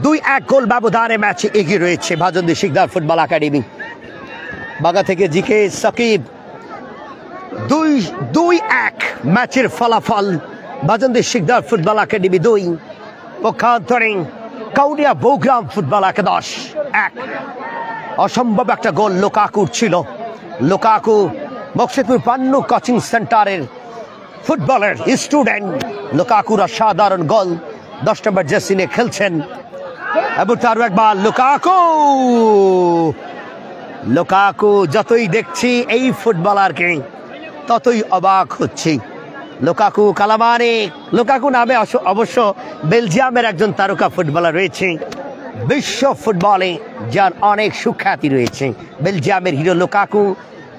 2-1 গোল ব্যবধানে ম্যাচে এগিয়ে রয়েছে ভাজন্দি শিকদার ফুটবল একাডেমি। বাগা থেকে জিকে সাকিব। 2-1 ম্যাচের ফলাফল। ভাজন্দি শিকদার ফুটবল একাডেমি 2, পক্ষান্তরে কাউনিয়া বৌগ্রাম ফুটবল একাদশ 1। অসম্ভব একটা গোল লুকাকুর ছিল। লুকাকু বক্সেতপুর পান্নু কোচিং সেন্টারের ফুটবলের স্টুডেন্ট। লুকাকুর অসাধারণ গোল। 10 নম্বর জার্সি নিয়ে খেলছেন এবং তারও একবার লুকাকু যতই দেখছি এই ফুটবলারকে ততই অবাক হচ্ছি। লুকাকু কালামানিক। লুকাকু নামে অবশ্য বেলজিয়ামের একজন তারকা ফুটবলার রয়েছে বিশ্ব ফুটবলে, যার অনেক সুখ্যাতি রয়েছে। বেলজিয়ামের হিরো লুকাকু,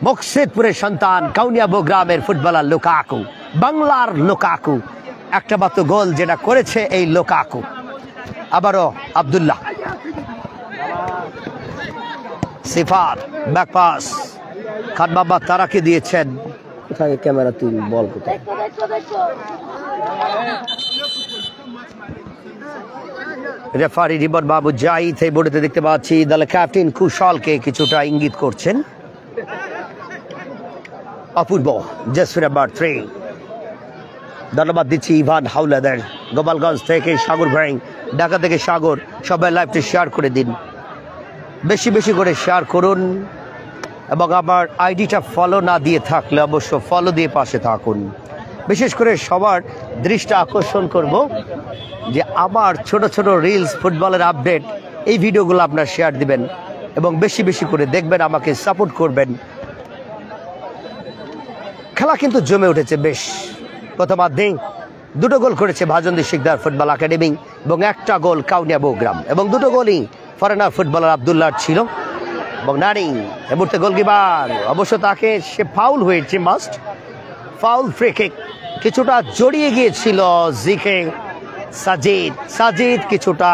বক্সেতপুরের সন্তান, কাউনিয়া বৌগ্রামের ফুটবলার লুকাকু, বাংলার লুকাকু। একটা মাত্র গোল যেটা করেছে এই লুকাকু। আবারও আব্দুল্লাহ, সিফাত, ব্যাক পাস, খান বাবা তারাকে দিয়েছেন। কোথায় ক্যামেরা, তুই বল কোথায়? রেফারি রিবন বাবু জাহিদ এই বোর্ডেতে দেখতে পাচ্ছি দলের ক্যাপ্টেন কুশলকে কিছুটা ইঙ্গিত করছেন। অপূর্ব জার্সি নাম্বার 3। ধন্যবাদ দিচ্ছি ইভান হাওলাদার, গোপালগঞ্জ থেকে সাগর ভাই, ঢাকা থেকে সাগর। সবাই লাইভটি শেয়ার করে দিন, বেশি বেশি করে শেয়ার করুন এবং আমার আইডিটা ফলো না দিয়ে থাকলে অবশ্য ফলো দিয়ে পাশে থাকুন। বিশেষ করে সবার দৃষ্টি আকর্ষণ করব যে আমার ছোট ছোট রিলস ফুটবলের আপডেট, এই ভিডিওগুলো আপনারা শেয়ার দিবেন এবং বেশি বেশি করে দেখবেন, আমাকে সাপোর্ট করবেন। খেলা কিন্তু জমে উঠেছে বেশ। প্রথমার্ধে 2টো গোল করেছে ভাজন্দি শিকদার ফুটবল একাডেমি এবং 1টা গোল কাউনিয়া বৌগ্রাম, এবং 2টো গোলই ফরেনার ফুটবলার আব্দুল্লাহ ছিল। এবং নানি এই মুহূর্তে গোলকিপার, অবশ্য তাকে সে ফাউল হয়েছে, মাস্ট ফাউল। ফ্রি কিক কিছুটা জড়িয়ে গিয়েছিল জিকে সাজিদ কিছুটা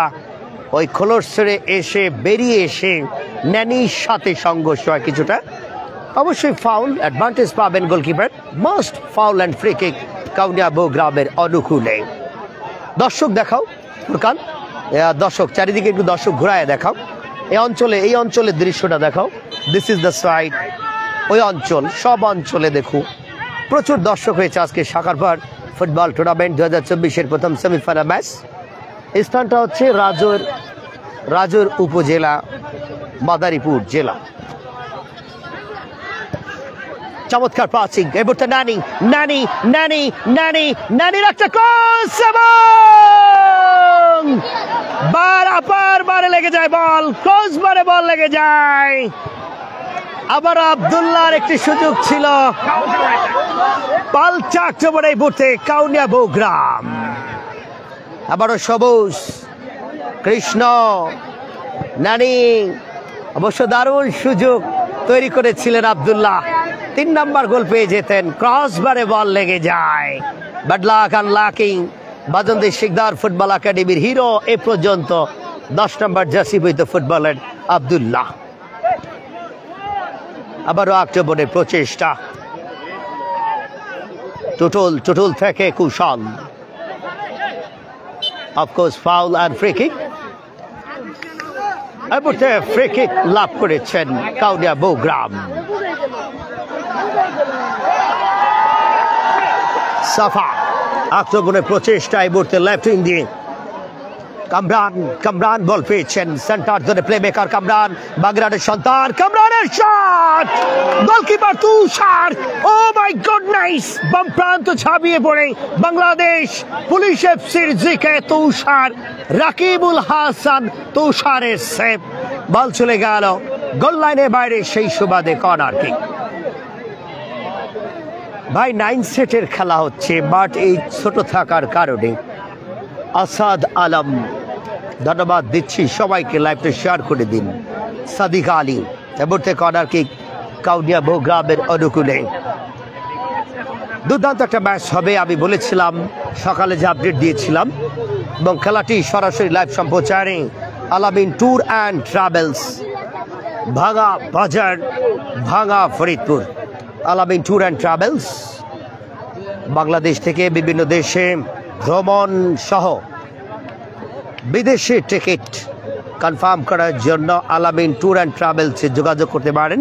ওই খোলস ছেড়ে এসে বেরিয়ে এসে ন্যানির সাথে সংঘর্ষ হয় কিছুটা। অবশ্যই ফাউল, অ্যাডভান্টেজ পাবেন goalkeeper. Must foul and free kick Kaunia বৌগ্রামের অনুকূলে। দর্শক দেখাও ফুরকান, দর্শক চারিদিকে একটু দর্শক ঘুরায় দেখাও। এই অঞ্চলের দৃশ্যটা দেখাও। দিস ইজ দ্য সাইড, ওই অঞ্চল, সব অঞ্চলে দেখুন প্রচুর দর্শক হয়েছে আজকে সাকারপাড় ফুটবল টুর্নামেন্ট 2024-এর প্রথম সেমিফাইনাল ম্যাচ। স্থানটা হচ্ছে রাজুর উপজেলা, মাদারীপুর জেলা। চমৎকার পাসিং, এবারটা নানির একটা ক্রস এবং বারে লেগে যায় বল, ক্রস বারে বল লেগে যায়। আবার আব্দুল্লাহর একটি সুযোগ ছিল, পাল্টা আক্রমণে বুথে কাউনিয়া বৌগ্রাম। আবারও সবুজ, কৃষ্ণ, নানি, অবশ্য দারুণ সুযোগ তৈরি করেছিলেন আব্দুল্লাহ। 3 নম্বর গোল পেয়ে যেতেন, ক্রস বারে বল লেগে যায়। Bad luck, unlucky Bhajandi Sikdar football একাডেমির হিরো এ পর্যন্ত 10 নম্বর জার্সি বইত ফুটবলার আব্দুল্লাহ। আবারও আক্রমণের প্রচেষ্টা, টুটুল থেকে Kushal. Of course foul and free kick. Free kick লাভ করেছেন কাউনিয়া বৌগ্রাম। সাফা আক্রমণের প্রচেষ্টা এই মুহূর্তে লেফট উইং দিয়ে কামরান বল পেয়েছেন সেন্টার জোনে প্লেমেকার কামরান বাগেরহাটের সন্তান কামরানের shot goalkeeper Tushar oh my goodness বাম প্রান্ত ছাপিয়ে পড়ে বাংলাদেশ পুলিশ এফসির জিকে তুষার রাকিবুল হাসান তুষারের সেভ বল চলে গেল গোল লাইনের বাইরে সেই সুবাদে কর্নার কিক ভাই 9 সেটের খেলা হচ্ছে বাট এই ছোট থাকার কারণে আসাদ আলম ধন্যবাদ দিচ্ছি সবাইকে লাইভটা শেয়ার করে দিন সাদিক আলী এবারে কর্নার কিক কাউনিয়া বহুগ্রামের অনুকূলে দুর্দান্ত একটা ম্যাচ হবে আমি বলেছিলাম সকালে যে আপডেট দিয়েছিলাম এবং খেলাটি সরাসরি লাইভ সম্প্রচারে আলামিন ট্যুর অ্যান্ড ট্রাভেলস ভাঙা বাজার ভাঙা ফরিদপুর আলামিন ট্যুর অ্যান্ড ট্রাভেলস বাংলাদেশ থেকে বিভিন্ন দেশে ভ্রমণ সহ বিদেশে টিকিট কনফার্ম করার জন্য আলামিন ট্যুর অ্যান্ড ট্রাভেলসে যোগাযোগ করতে পারেন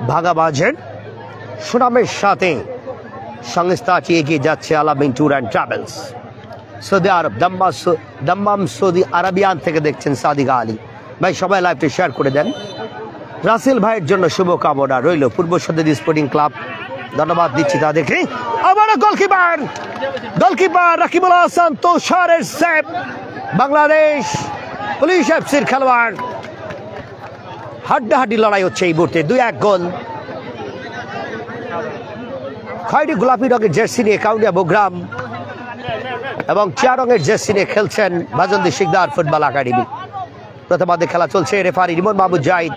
ভাঙা বাজার সুনামের সাথে সংস্থাটি এগিয়ে যাচ্ছে আলামিন tour and travels Saudi Arab Dammam Saudi Arabian থেকে দেখছেন সাদিক আলী ভাই সবাই লাইভটি শেয়ার করে দেন রাসেল ভাইয়ের জন্য শুভকামনা রইল পূর্ব সদরী স্পোর্টিং ক্লাব ধন্যবাদ দিচ্ছি তাদেরকে আবার গোলকিপার রাকিবুল হাসান তুষারের সেভ বাংলাদেশ পুলিশ এফসির খেলোয়াড় হাড্ডাহাড্ডি লড়াই হচ্ছে এই মুহূর্তে 2-1 গোল খয়েরি গোলাপি রঙের জার্সি নিয়ে কাউনিয়া বহুগ্রাম এবং চিয়া রঙের জার্সি নিয়ে খেলছেন বাজন্দি শিকদার ফুটবল একাডেমি প্রথমার্ধে খেলা চলছে referee Rimon Mahmud Zahid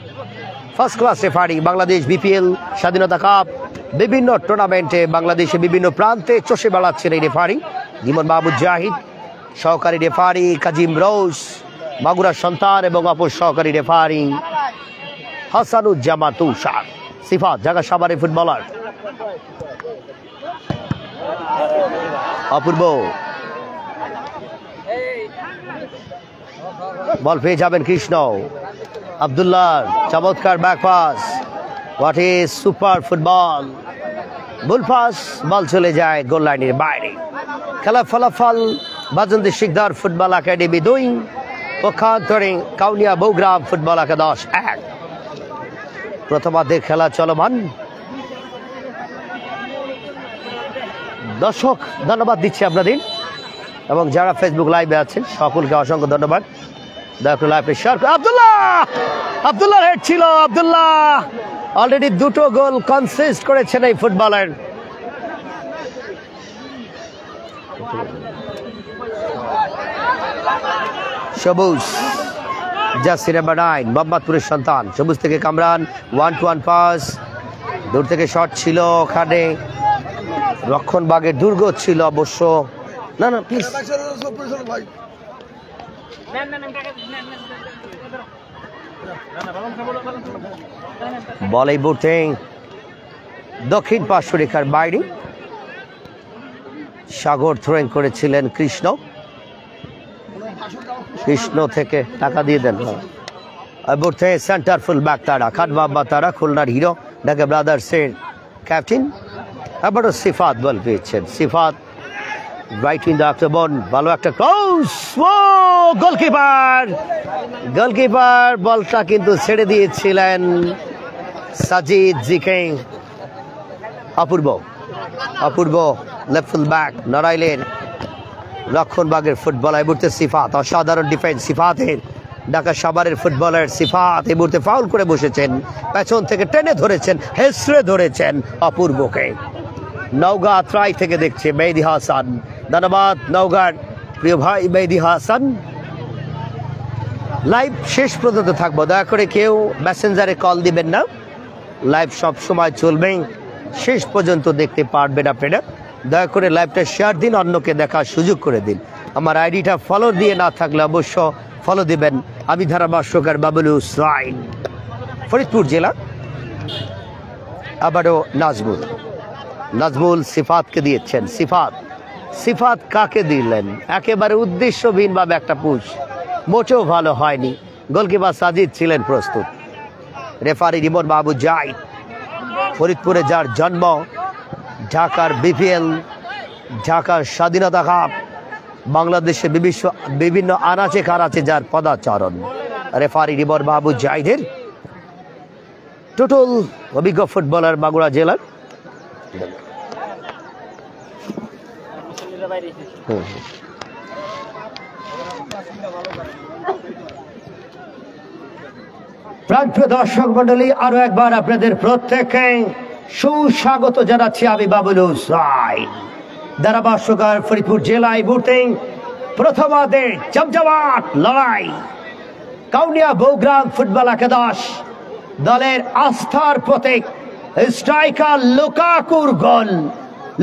first class referee Bangladesh BPL স্বাধীনতা কাপ বিভিন্ন টুর্নামেন্টে বাংলাদেশে বিভিন্ন প্রান্তে চষে বেড়াচ্ছেন এই রেফারি রিমন মাহমুদ জাহিদ সহকারী রেফারি কাজিম রোজ মাগুরার সন্তান এবং অপর সহকারী রেফারি হাসানুজ্জামা তুষার সিফাত জাগা সাভারের ফুটবলার অপূর্ব বল পেয়ে যাবেন কৃষ্ণ আব্দুল্লাহ চমৎকার back pass what is super football bull pass বল চলে যায় গোল লাইনের বাইরে খেলা ফলাফল বাজন্দি শিকদার ফুটবল একাডেমি 2 পক্ষান্তরে কাউনিয়া বহুগ্রাম ফুটবল একাদশ 1 প্রথমার্ধের খেলা চলমান দর্শক ধন্যবাদ দিচ্ছি আপনাদের এবং যারা ফেসবুক লাইভে আছেন সকলকে অসংখ্য ধন্যবাদ দেখো লাইভে শেয়ার আব্দুল্লাহ হেড ছিল আব্দুল্লাহ অলরেডি 2 গোল কনসিস্ট করেছেন এই ফুটবলার সবুজ জার্সি নাম্বার 9 মোহাম্মদপুরের সন্তান সবুজ থেকে কামরান 1-1 পাস দূর থেকে শট ছিল ওখানে রক্ষণবাগের দুর্গ ছিল অবশ্য না প্লিজ বল এই মুহূর্তে দক্ষিণ পার্শ্ব রেখার বাইরে সাগর থ্রোয়িং করেছিলেন কৃষ্ণ থেকে টাকা দিয়ে দেন মুহূর্তে সেন্টার ফুল ব্যাক তারা খান বাবা তারা খুলনার হিরো ঢাকা ব্রাদার্সের ক্যাপ্টেন আবারও সিফাত বল পেয়েছেন সিফাত রাইট ইন দ্য আক্রমণ ভালো একটা ক্রস গোলকিপার বলটা কিন্তু ছেড়ে দিয়েছিলেন সাজিদ জিকে অপূর্ব লেফট ফুল ব্যাক নড়াইলের রক্ষণবাগের ফুটবলার এই মুহূর্তে সিফাত অসাধারণ ডিফেন্স সিফাতের ঢাকা সাভারের ফুটবলার সিফাত এই মুহূর্তে ফাউল করে বসেছেন পেছন থেকে টেনে ধরেছেন হেসড়ে ধরেছেন অপূর্বকে নওগাঁ আত্রাই থেকে দেখছে মেহেদী হাসান ধন্যবাদ নওগাঁর প্রিয় ভাই মেহেদী হাসান লাইভ শেষ পর্যন্ত থাকবো দয়া করে কেউ মেসেঞ্জারে কল দিবেন না লাইভ সব সময় চলবে শেষ পর্যন্ত দেখতে পারবেন আপনারা দয়া করে লাইভটা শেয়ার দিন অন্যকে দেখার সুযোগ করে দিন আমার আইডিটা ফলো দিয়ে না থাকলে অবশ্য ফলো দিবেন আমি ধারাভাষ্যকার বাবুল হুসাইন ফরিদপুর জেলা আবারও নাজমুল সিফাতকে দিয়েছেন সিফাত কাকে দিলেন একেবারে উদ্দেশ্যহীনভাবে একটা পুশ মোটেও ভালো হয়নি গোলকিপার সাজিদ ছিলেন প্রস্তুত রেফারি রিমন মাহমুদ জাহিদ ফরিদপুরে যার জন্ম ঢাকার বিপিএল ঢাকার স্বাধীনতা কাপ বাংলাদেশের বিভিন্ন আনাচে কানাচে যার পদাচরণ। রেফারি রিবর মাহমুদ জাহিদের, টোটাল অভিজ্ঞ ফুটবলার মাগুরা জেলার। প্রান্তীয় দর্শক মন্ডলী, আরো একবার আপনাদের প্রত্যেককে সুস্বাগত জানাচ্ছি আমি বাবুল হুসাইন। ধারাভাষ্যকার ফরিদপুর জেলায় মুহূর্তে প্রথমার্ধে জমজমাট লড়াই। কাউনিয়া বৌগ্রাম ফুটবল একাদশ দলের আস্থার প্রতীক স্ট্রাইকার লুকাকুর গোল।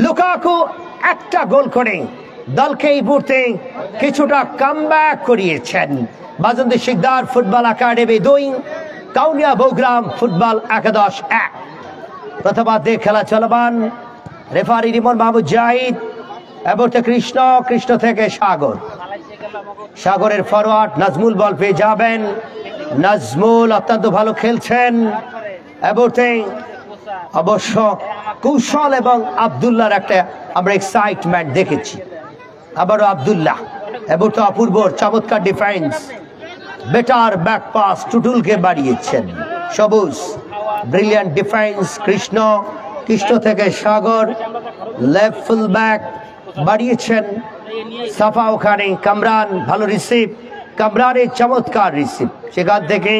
লুকাকু একটা গোল করে দলকে এই মুহূর্তে কিছুটা কামব্যাক করিয়েছেন। Bajandi Sikdar football academy 2, Kaunia Bougram football একাদশ 1। প্রথমার্ধে খেলা চলমান। রেফারি রিমন মাহমুদ জাহিদ, এবারে কৃষ্ণ থেকে সাগরের ফরওয়ার্ড নাজমুল বল পেয়ে যাবেন। নাজমুল অত্যন্ত ভালো খেলছেন। এবারে অবশ্য কৌশল এবং আব্দুল্লাহর একটা আমরা এক্সাইটমেন্ট দেখেছি। আবারও আব্দুল্লাহ, এবারে অপূর্ব চমৎকার ডিফেন্স, বেটার ব্যাক পাস টুটুলকে বাড়িয়েছেন। সবুজ ব্রিলিয়ান্ট ডিফেন্স। কৃষ্ণ থেকে সাগর, লেফট ফুল ব্যাক বাড়িয়েছেন সাফা, ওখানে কামরান ভালো রিসিভ, কামরানের চমৎকার রিসিভ, সেখান থেকে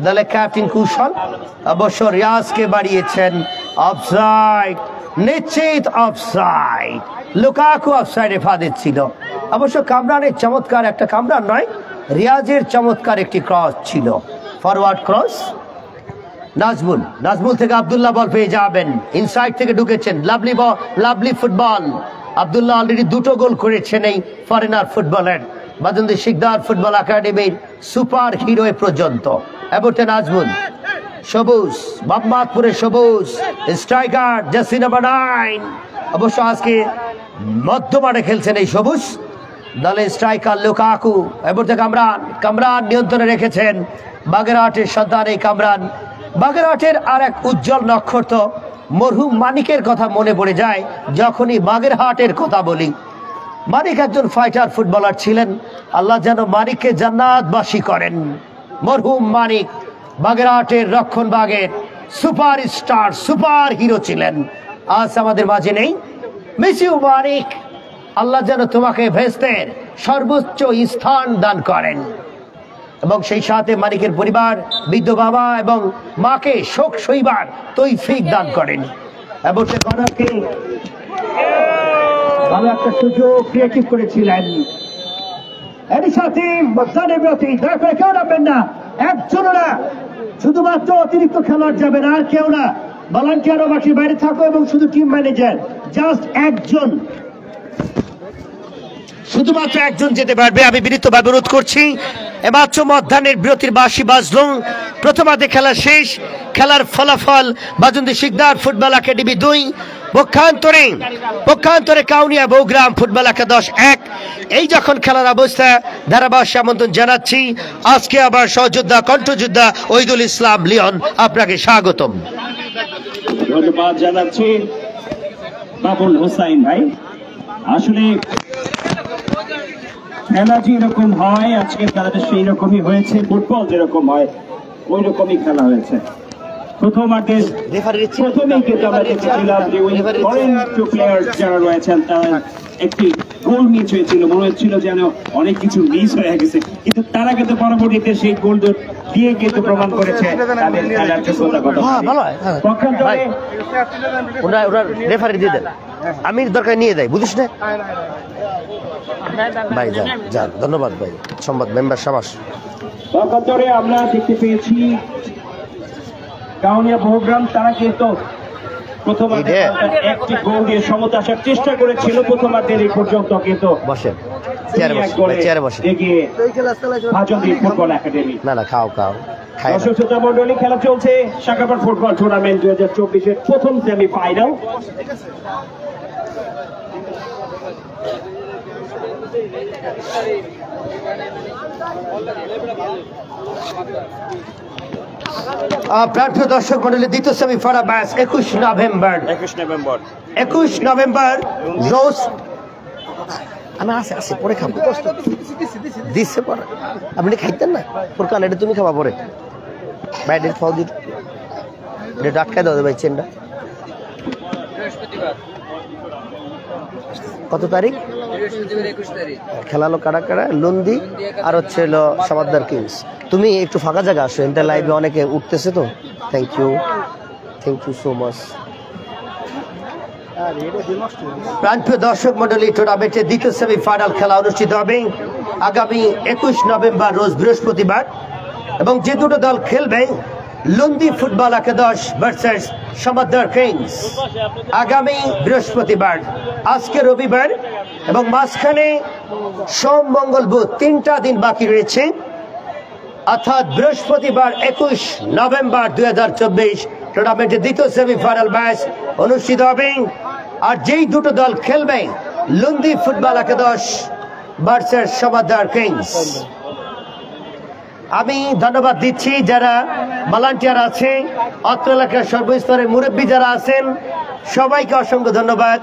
দলের ক্যাপ্টেন কৌশল অবশ্য রিয়াজকে বাড়িয়েছেন। অফসাইড, নিশ্চিত অফসাইড। লুকাকু অফসাইডে ফাঁদে ছিল। অবশ্য কামরানের চমৎকার একটা, কামরান নয় রিয়াজের চমৎকার একটি ক্রস ছিল, ফরওয়ার্ড ক্রস। নাজমুল থেকে আব্দুল্লাহ বল পেয়ে যাবেন, ইনসাইড থেকে ঢুকেছেন। লাভলি বল, লাভলি ফুটবল। আব্দুল্লাহ অলরেডি 2টো গোল করেছেন এই ফরেনার ফুটবলের। বাজন্দি শিকদার ফুটবল একাডেমির সুপার হিরো পর্যন্ত। এবারে নাজমুল, সবুজ মোহাম্মদপুরের সবুজ স্ট্রাইকার জার্সি নাম্বার 9। অবশ্য আজকে মধ্যমাঠে খেলছেন এই সবুজ দলের স্ট্রাইকার লুকাকু। এবারে কামরান নিয়ন্ত্রণে রেখেছেন। বাগেরহাটের সন্তান এই কামরান। বাগেরহাটের আর এক উজ্জ্বল নক্ষত্র মরহুম মানিকের কথা মনে পড়ে যায় যখনই বাগেরহাটের কথা বলি। মানিক একজন ফাইটার ফুটবলার ছিলেন। আল্লাহ যেন মানিককে জান্নাতবাসী করেন। মরহুম মানিক বাগেরহাটের রক্ষণভাগের সুপার স্টার, সুপার হিরো ছিলেন। আজ আমাদের মাঝে নেই। মিস ইউ মানিক। আল্লাহ যেন তোমাকে ভেস্তের সর্বোচ্চ স্থান দান করেন এবং সেই সাথে মানিকের পরিবার, বৃদ্ধ বাবা এবং মাকে শোক সইবার তৌফিক দান করেন। এবং সে কর্নারকে ভালো একটা সুযোগ ক্রিয়েটিভ করেছিলেন। এরই সাথে মধ্যাহ্নের বিরতি, দয়া করে কেউ নামবেন না, একজনও না, শুধুমাত্র অতিরিক্ত খেলোয়াড় যাবেন, আর কেউ না। ভলান্টিয়ারও মাঠের বাইরে থাকো এবং শুধু টিম ম্যানেজার, জাস্ট একজন, শুধুমাত্র একজন যেতে পারবে। আমি বিনীতভাবে অনুরোধ করছি। এমাত্র মধ্যাহ্নের বিরতির বাঁশি বাজলো। প্রথমার্ধে খেলা শেষ। খেলার ফলাফল বাজন্দি শিকদার ফুটবল একাডেমি 2, পক্ষান্তরে কাউনিয়া বৌগ্রাম ফুটবল একাদশ 1। এই যখন খেলার অবস্থা, ধারাভাষ্য আমন্ত্রণ জানাচ্ছি আজকে আবার সহযোদ্ধা কণ্ঠযোদ্ধা ওহিদুল ইসলাম লিওন, আপনাকে স্বাগতম। ধন্যবাদ জানাচ্ছি বাবুল হুসাইন ভাই। আসলে খেলা যেরকম হয়, আজকের খেলাটা সেই রকমই হয়েছে। ফুটবল যেরকম হয় ওই রকমই খেলা হয়েছে। প্রথমার্ধের প্রথমেই কিন্তু আমরা দেখেছিলাম যে ওই ফরেন প্লেয়ার যারা রয়েছেন তারা একটি গোল মিস হয়েছিল, মনে হচ্ছিল যেন অনেক কিছু মিস হয়ে গেছে, কিন্তু তারা কিন্তু পরবর্তীতে সেই গোল দিয়ে কিন্তু প্রমাণ করেছে তাদের খেলার যোগ্যতা কত। পক্ষান্তরে ওরা রেফারি দিয়ে দেন, আমি দরকার নিয়ে দেয়, বুঝিস না ভাই? যান, ধন্যবাদ ভাই। সংবাদ মেম্বার সাবাস। পক্ষান্তরে আমরা দেখতে পেয়েছি কাউনিয়া বৌগ্রাম, তারা কিন্তু প্রথমার্ধে একটি গোল দিয়ে সমতা আসার চেষ্টা করেছিল প্রথমার্ধের এই পর্যন্ত, কিন্তু বসে ফুটবল একাডেমি। না খাও দর্শক শ্রোতা মন্ডলী, খেলা চলছে শাখাবার ফুটবল টুর্নামেন্ট 2024-এর প্রথম সেমিফাইনাল। প্রার্থী দর্শক মন্ডলী, দ্বিতীয় সেমিফাইনাল ম্যাচ 21 নভেম্বর আমি আসি পরে খাবো দিচ্ছে পরে আপনি খাইতেন না ফুরকান এটা তুমি খাবা পরে ভাই ডেট ফল দিন ডেট আটকাই দাও ভাই চেনটা কত তারিখ খেলালো কারা কারা লন্দি আর হচ্ছে হলো সমাদদার কিংস তুমি একটু ফাঁকা জায়গা আসো এটা লাইভে অনেকে উঠতেছে তো থ্যাংক ইউ সো মাচ প্রাণপ্রিয় দর্শক মন্ডলী টুর্নামেন্টের দ্বিতীয় সেমিফাইনাল খেলা অনুষ্ঠিত হবে আগামী 21 নভেম্বর রোজ বৃহস্পতিবার এবং যে দুটো দল খেলবে লুন্দি ফুটবল একাদশ ভার্সেস সমাদদার কিংস আগামী বৃহস্পতিবার আজকে রবিবার এবং মাঝখানে সোম মঙ্গল বুধ 3টা দিন বাকি রয়েছে অর্থাৎ বৃহস্পতিবার 21 নভেম্বর 2024 টুর্নামেন্টের দ্বিতীয় সেমিফাইনাল ম্যাচ অনুষ্ঠিত হবে আর যেই দুটো দল খেলবে লুন্দি ফুটবল একাদশ ভার্সেস সমাদদার কিংস আমি ধন্যবাদ দিচ্ছি যারা ভলান্টিয়ার আছে অত্র এলাকার সর্বস্তরের মুরব্বী যারা আছেন সবাইকে অসংখ্য ধন্যবাদ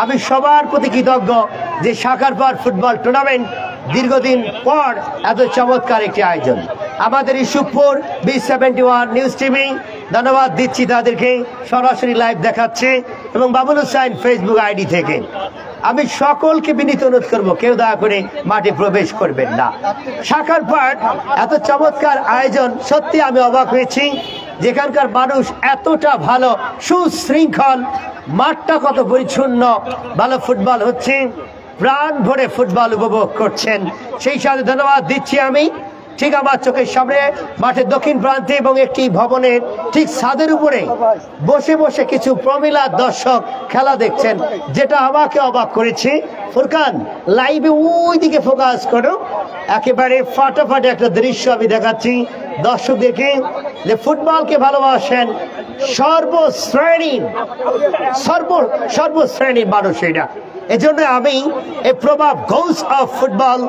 আমি সবার প্রতি কৃতজ্ঞ যে শাখারপার ফুটবল টুর্নামেন্ট দীর্ঘদিন পর এত চমৎকার একটি আয়োজন আমাদের ইস্যুপুর B71 নিউজ টিভি ধন্যবাদ দিচ্ছি তাদেরকে সরাসরি লাইভ দেখাচ্ছে এবং বাবুল হুসাইন ফেসবুক আইডি থেকে আমি সকলকে বিনীত অনুরোধ করবো কেউ দয়া করে মাঠে প্রবেশ করবেন না শাখারপার এত চমৎকার আয়োজন সত্যি আমি অবাক হয়েছি যেখানকার মানুষ এতটা ভালো সুশৃঙ্খল মাঠটা কত পরিচ্ছন্ন ভালো ফুটবল হচ্ছে প্রাণ ভরে ফুটবল উপভোগ করছেন সেই সাথে ধন্যবাদ দিচ্ছি আমি ঠিক আমার চোখের সামনে মাঠের দক্ষিণ প্রান্তে এবং একটি ভবনের ঠিক ছাদের উপরে বসে বসে কিছু প্রমিলা দর্শক খেলা দেখছেন যেটা আমাকে অবাক করেছে ফুরকান লাইভে ওই দিকে ফোকাস করো একেবারে ফাটাফাটি একটা দৃশ্য আমি দেখাচ্ছি দর্শকদেরকে যে ফুটবলকে ভালোবাসেন সর্বশ্রেণীর মানুষ এটা এজন্য আমি এই প্রভাব goes of football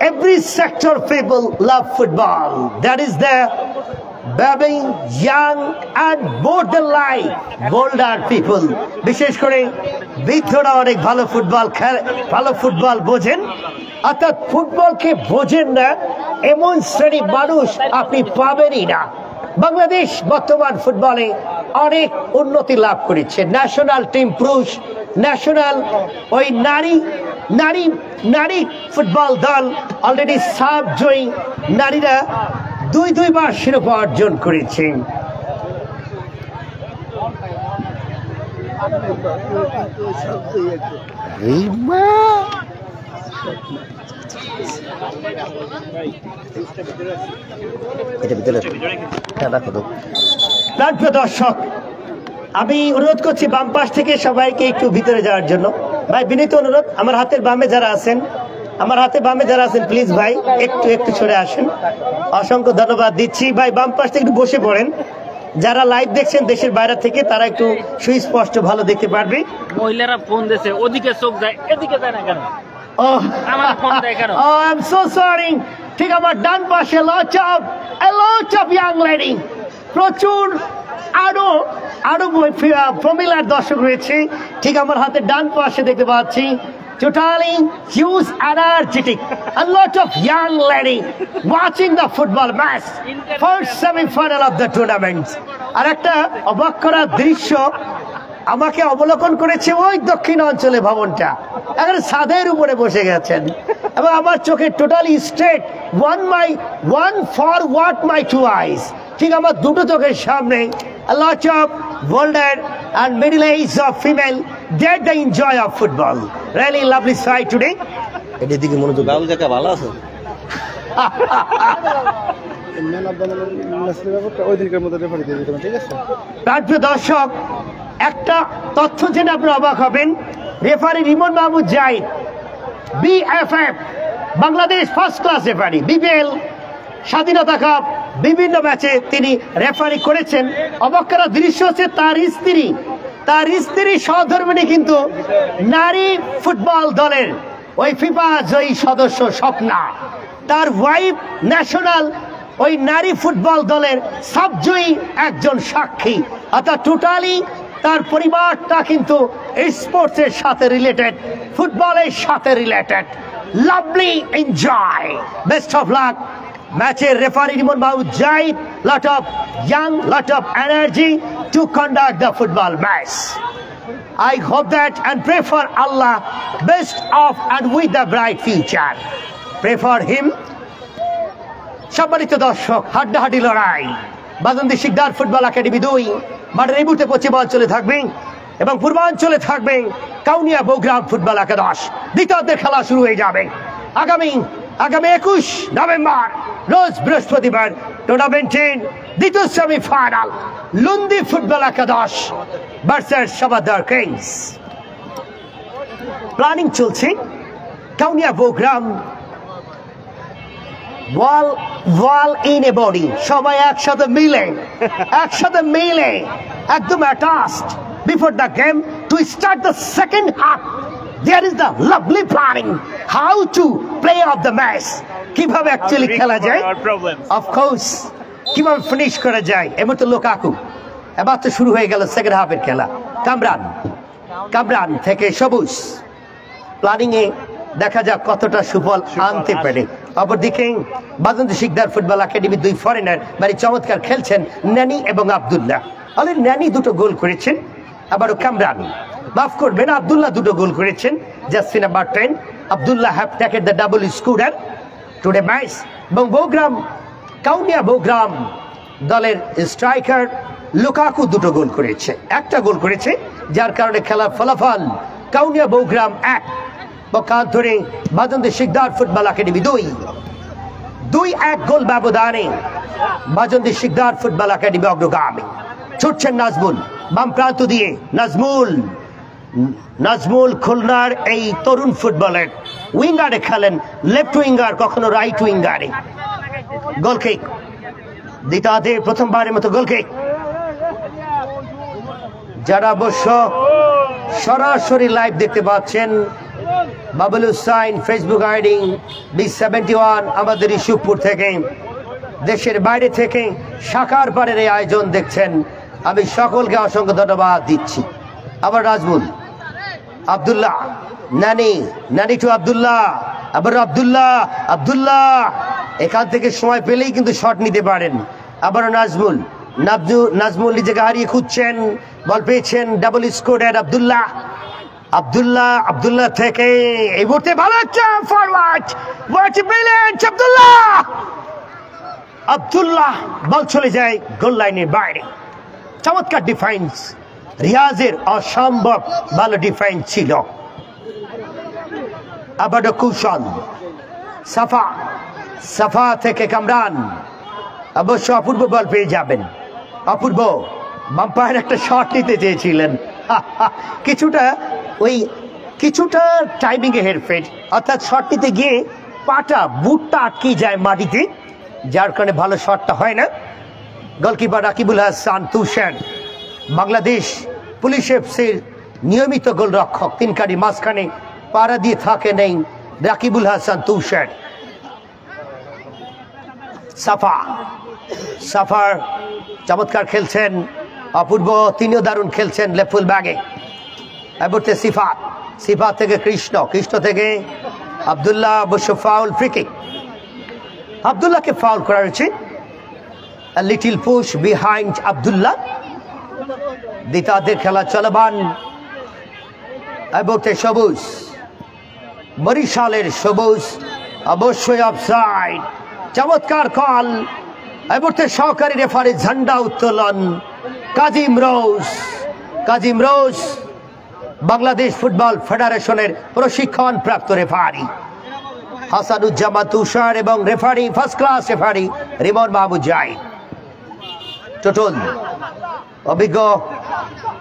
every sector of people love football that is the baby young and more than life older people বিশেষ করে বৃদ্ধরা অনেক ভালো ফুটবল বোঝেন অর্থাৎ ফুটবলকে বোঝেন না এমন শ্রেণীর মানুষ আপনি পাবেনই না বাংলাদেশ বর্তমান ফুটবলে অনেক উন্নতি লাভ করেছে ন্যাশনাল টিম পুরুষ ন্যাশনাল ওই নারী ফুটবল দল অলরেডি সাব জয়ী নারীরা দুইবার শিরোপা অর্জন করেছে দর্শক আমি অনুরোধ করছি বাম পাশ থেকে সবাইকে একটু ভিতরে যাওয়ার জন্য ভাই বিনীত অনুরোধ আমার হাতের বামে যারা আছেন প্লিজ ভাই একটু সরে আসেন অসংখ্য ধন্যবাদ দিচ্ছি ভাই বাম পাশ থেকে একটু বসে পড়েন যারা লাইভ দেখছেন দেশের বাইরে থেকে তারা একটু সুস্পষ্ট ভালো দেখতে পারবে মহিলারা ফোন দিয়েছে ওদিকে চোখ যায় এদিকে যায় না কেন আমার ফোন দেয় কেন আই এম সো সরি ঠিক আমার ডান পাশে লট অফ ইয়াং লেডি প্রচুর আরো প্রমিলার দর্শক রয়েছে ঠিক আমার হাতে ডান পাশে দেখতে পাচ্ছি totally huge energetic a lot of young lady watching the football match first semi-final of the tournament আর একটা অবাক করা দৃশ্য আমাকে অবলোকন করেছে ওই দক্ষিণ অঞ্চলে ভবনটা এখানে ছাদের উপরে বসে গেছেন এবং আমার চোখে totally straight one for what my two eyes ঠিক আমার দুটো চোখের সামনে a lot of older and middle age of female that they enjoy of football really lovely sight today এটার দিকে মনোযোগ বাবু কাকা ভালো আছে প্রিয় দর্শক একটা তথ্য জেনে আপনারা অবাক হবেন referee Rimon Mahmud Zahid BFF Bangladesh first class referee BPL স্বাধীনতা কাপ বিভিন্ন ম্যাচে তিনি রেফারি করেছেন অবাক করা দৃশ্য হচ্ছে তার স্ত্রী সহধর্মিণী কিন্তু নারী ফুটবল দলের ওই ফিফা জয়ী সদস্য স্বপ্না তার ওয়াইফ ন্যাশনাল ওই নারী ফুটবল দলের সাবজয়ী একজন সাক্ষী অর্থাৎ টোটালি তার পরিবারটা কিন্তু স্পোর্টসের সাথে রিলেটেড, ফুটবলের সাথে related. Lovely enjoy, best of luck. ম্যাচের referee Rimon Mahmud Zahid, lot of young, lot of energy to conduct the football match. I hope that and pray for Allah best of and with the bright future. Pray for him. সম্মানিত দর্শক, হাড্ডাহাড্ডি লড়াই বাজন্দি Sikdar football academy 2 মাঠের এই মুহূর্তে পশ্চিমাঞ্চলে থাকবেন এবং পূর্বাঞ্চলে থাকবেন কাউনিয়া বগুড়া ফুটবল একাদশ। দ্বিতীয়ার্ধের খেলা শুরু হয়ে যাবে আগামী 21 নভেম্বর রোজ বৃহস্পতিবার। টুর্নামেন্টের দ্বিতীয় সেমিফাইনাল লুন্দি ফুটবল একাদশ ভার্সেস সাবাদার কিংস। প্ল্যানিং চলছে কাউনিয়া বগুড়া ওয়াল ইন এ বডি, সবাই একসাথে মিলে একদম attached before the game to start the second half. There is the lovely planning how to play off the match, কিভাবে অ্যাকচুয়ালি খেলা যায়, অফ কোর্স কিভাবে ফিনিশ করা যায়। এমন তো লোকাকু এবার তো শুরু হয়ে গেল সেকেন্ড হাফের খেলা। কামরান থেকে সবুজ প্ল্যানিং এ দেখা যাক কতটা সুফল আনতে পারে। অপরদিকে বাজন্দি শিকদার ফুটবল একাডেমি 2 ফরেনার মানে চমৎকার খেলছেন নানি এবং আব্দুল্লাহ। অলরেডি নানি 2টো গোল করেছেন, আবারও কামরান মাফ করবেন আব্দুল্লাহ 2টো গোল করেছেন। Jersey number 10 Abdullah have taken the double scorer today match. এবং কাউনিয়া বগুড়া দলের স্ট্রাইকার লুকাকু 2টো গোল করেছে, একটা গোল করেছে, যার কারণে খেলার ফলাফল কাউনিয়া বগুড়া 1 পক্ষান্তরে বাজন্দি শিকদার ফুটবল একাডেমি 2-1 গোল ব্যবধানে বাজন্দি শিকদার ফুটবল একাডেমি অগ্রগামী। ছুটছেন নাজমুল বাম প্রান্ত দিয়ে, নাজমুল খুলনার এই তরুণ ফুটবলের উইঙ্গারে খেলেন, লেফট উইঙ্গার কখনো রাইট উইঙ্গারে। গোল কিক দ্বিতীয়ার্ধে প্রথমবারের মতো গোল কিক। যারা অবশ্য সরাসরি লাইভ দেখতে পাচ্ছেন Babul Hussain Facebook ID B71 আমাদের ইস্যুপুর থেকে, দেশের বাইরে থেকে শাখার পাড়ের এই আয়োজন দেখছেন, আমি সকলকে অসংখ্য ধন্যবাদ দিচ্ছি। আবার নাজমুল, আব্দুল্লাহ, নানি টু আব্দুল্লাহ, আবার আব্দুল্লাহ এখান থেকে সময় পেলেই কিন্তু শট নিতে পারেন। আবার নাজমুল নিজেকে হারিয়ে খুঁজছেন, বল পেয়েছেন, ডাবল স্কোরার আব্দুল্লাহ থেকে এই মুহূর্তে ভালো একটা ফরওয়ার্ড, হোয়াট ব্রিলিয়ান্ট আব্দুল্লাহ বল চলে যায় গোল লাইনের বাইরে। চমৎকার ডিফেন্স, রিয়াজের অসম্ভব ভালো ডিফেন্স ছিল। আবারও কৌশল, সাফা থেকে কামরান, অবশ্য অপূর্ব বল পেয়ে যাবেন। অপূর্ব বাম্পায়ার একটা শট নিতে চেয়েছিলেন, কিছুটা টাইমিং এ হেরফের, অর্থাৎ শট নিতে গিয়ে বুটটা আটকে যায় মাটিতে, যার কারণে ভালো শটটা হয় না। গোলকিপার রাকিবুল হাসান তুষার, বাংলাদেশ পুলিশ এফসির নিয়মিত গোলরক্ষক, 3 কাঠি মাঝখানে পাড়া দিয়ে থাকে নেই রাকিবুল হাসান তুষার। সাফার চমৎকার খেলছেন, অপূর্ব তিনিও দারুণ খেলছেন লেফট ব্যাগে। এবারে সিফাত থেকে কৃষ্ণ থেকে আব্দুল্লাহ, অবশ্য ফাউল, ফ্রি কিক। আব্দুল্লাহকে ফাউল করা হয়েছে, লিটিল পুশ বিহাইন্ড আব্দুল্লাহ। দ্বিতীয়ার্ধের খেলা চলমান। এবারে সবুজ, বরিশালের সবুজ অবশ্যই অফসাইড, চমৎকার কল। এবারে সহকারী রেফারি ঝান্ডা উত্তোলন, কাজিম রোজ বাংলাদেশ ফুটবল ফেডারেশনের প্রশিক্ষণ প্রাপ্ত রেফারি, হাসানুজ্জামান তুষার এবং referee first class referee Rimon Mahmud Zahid. Total অভিজ্ঞ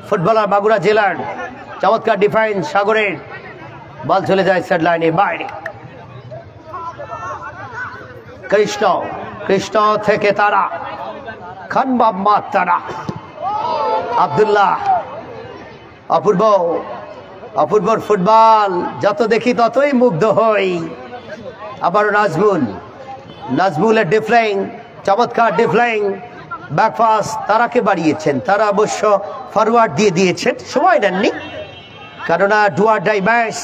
ফুটবলার মাগুরা জেলার, চমৎকার ডিফেন্স সাগরের, বল চলে যায় সেট লাইনের বাইরে। কৃষ্ণ থেকে তারা, খান মোহাম্মদ তারা, আব্দুল্লাহ, অপূর্বর ফুটবল যত দেখি ততই মুগ্ধ হই। আবারও নাজমুলের ডিফ্লেইং, চমৎকার ডিফ্লেইং, ব্যাকপাস তারাকে বাড়িয়েছেন, তারা অবশ্য ফরওয়ার্ড দিয়ে দিয়েছেন, সময় নেননি, কেননা ডুয়ার ডাই ম্যাচ,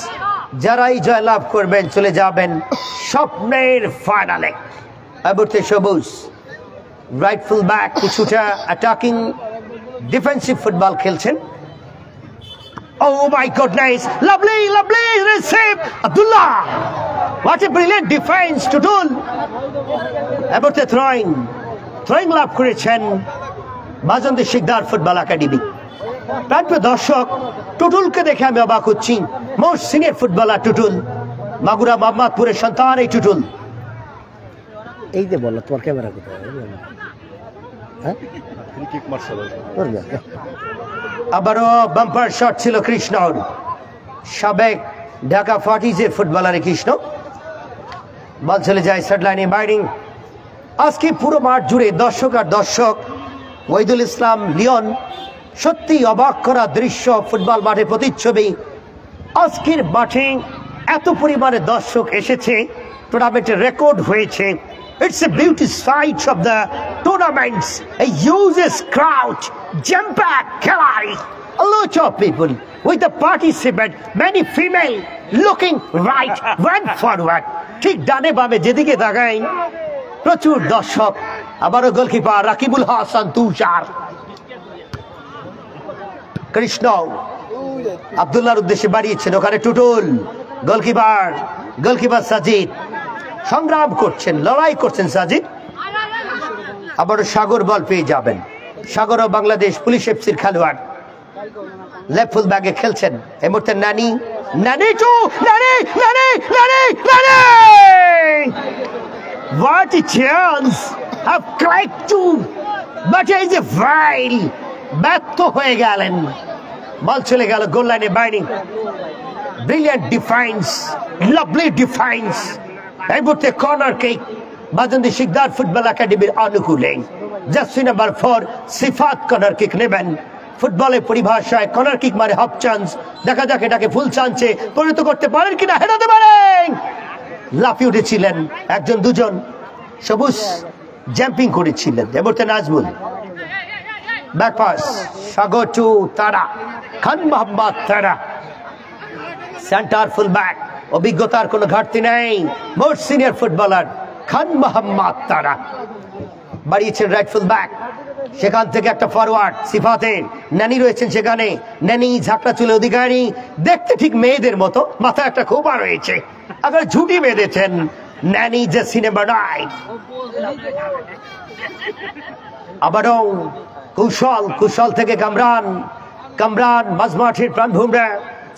যারাই জয়লাভ করবেন চলে যাবেন স্বপ্নের ফাইনালে। এবারে সবুজ রাইট ফুল ব্যাক কিছুটা অ্যাটাকিং ডিফেন্সিভ ফুটবল খেলছেন। Oh my goodness, lovely receive Abdullah, what a brilliant defense Tutul। এবারে থ্রোয়িং লাভ করেছেন বাজন্তী শিকদার ফুটবল একাডেমি। প্রিয় দর্শক, টুটুলকে দেখে আমি অবাক হচ্ছি, most senior footballer Tutul, Magura মোহাম্মদপুরের সন্তান এই টুটুল। এই যে বলো তোমার ক্যামেরা কোথায়? হ্যাঁ, কিক মারছে করবে। আবারও বাম্পার শট ছিল কৃষ্ণর, সাবেক ঢাকা ফর্টিজের ফুটবলার কৃষ্ণ। বল চলে যায় সাইড লাইনে বাইরিং। আজকে পুরো মাঠ জুড়ে দর্শক আর দর্শক। ওয়াহিদুল ইসলাম লিওন, সত্যি অবাক করা দৃশ্য, ফুটবল মাঠে প্রতিচ্ছবি। আজকের মাঠে এত পরিমাণে দর্শক এসেছে, টুর্নামেন্টের রেকর্ড হয়েছে। It's a beauty sight of the tournaments. A huge crowd, jam-packed খেলাই, a lot of people with the participant, many female looking right, went forward. ঠিক ডানে বামে যেদিকে তাকাই প্রচুর দর্শক। আবারও গোলকিপার রাকিবুল হাসান তুষার। কৃষ্ণ আব্দুল্লাহর উদ্দেশ্যে বাড়িয়েছেন, ওখানে টুটুল। গোলকিপার সাজিদ সংগ্রাম করছেন, লড়াই করছেন সাজিদ। আবারও সাগর বল পেয়ে যাবেন। সাগরও বাংলাদেশ পুলিশ এফসির খেলোয়াড়, লেফট ফুল ব্যাগে খেলছেন। এই মুহূর্তে নানি What a chance! Have cracked two, but is a fail. ব্যর্থ হয়ে গেলেন। বল চলে গেল গোল লাইনে বাইরে। Brilliant defence, lovely defence. এই মুহূর্তে কর্নার কিক বাজন্তী শিকদার ফুটবল একাডেমির অনুকূলে। জার্সি নাম্বার 4 সিফাত কর্নার কিক নেবেন। ফুটবলের পরিভাষায় কর্নার কিক মানে হাফ চান্স। দেখা যাক এটাকে ফুল চান্সে পরিণত করতে পারেন কিনা। হেরাতে পারেন, লাফিয়ে উঠেছিলেন একজন দুজন, সবুজ জাম্পিং করেছিলেন। এবারে নাজমুল ব্যাকপাস, সাগর টু তারা, খান মোহাম্মদ তারা, সেন্টার ফুল ব্যাক, অভিজ্ঞতার কোনো ঘাটতি নেই, most senior footballer Khan Mohammad তারা। বাড়িয়েছেন রাইট ফুল ব্যাক, সেখান থেকে একটা ফরওয়ার্ড সিফাতের, নানি রয়েছেন সেখানে। নানি ঝাঁকড়া চুলে অধিকারী, দেখতে ঠিক মেয়েদের মতো, মাথায় একটা খোপা রয়েছে, আবার ঝুঁটি বেঁধেছেন। নানি যে সিনেমা নাই। আবারও কুশল থেকে কামরান মাঝমাঠের প্রাণভূমরা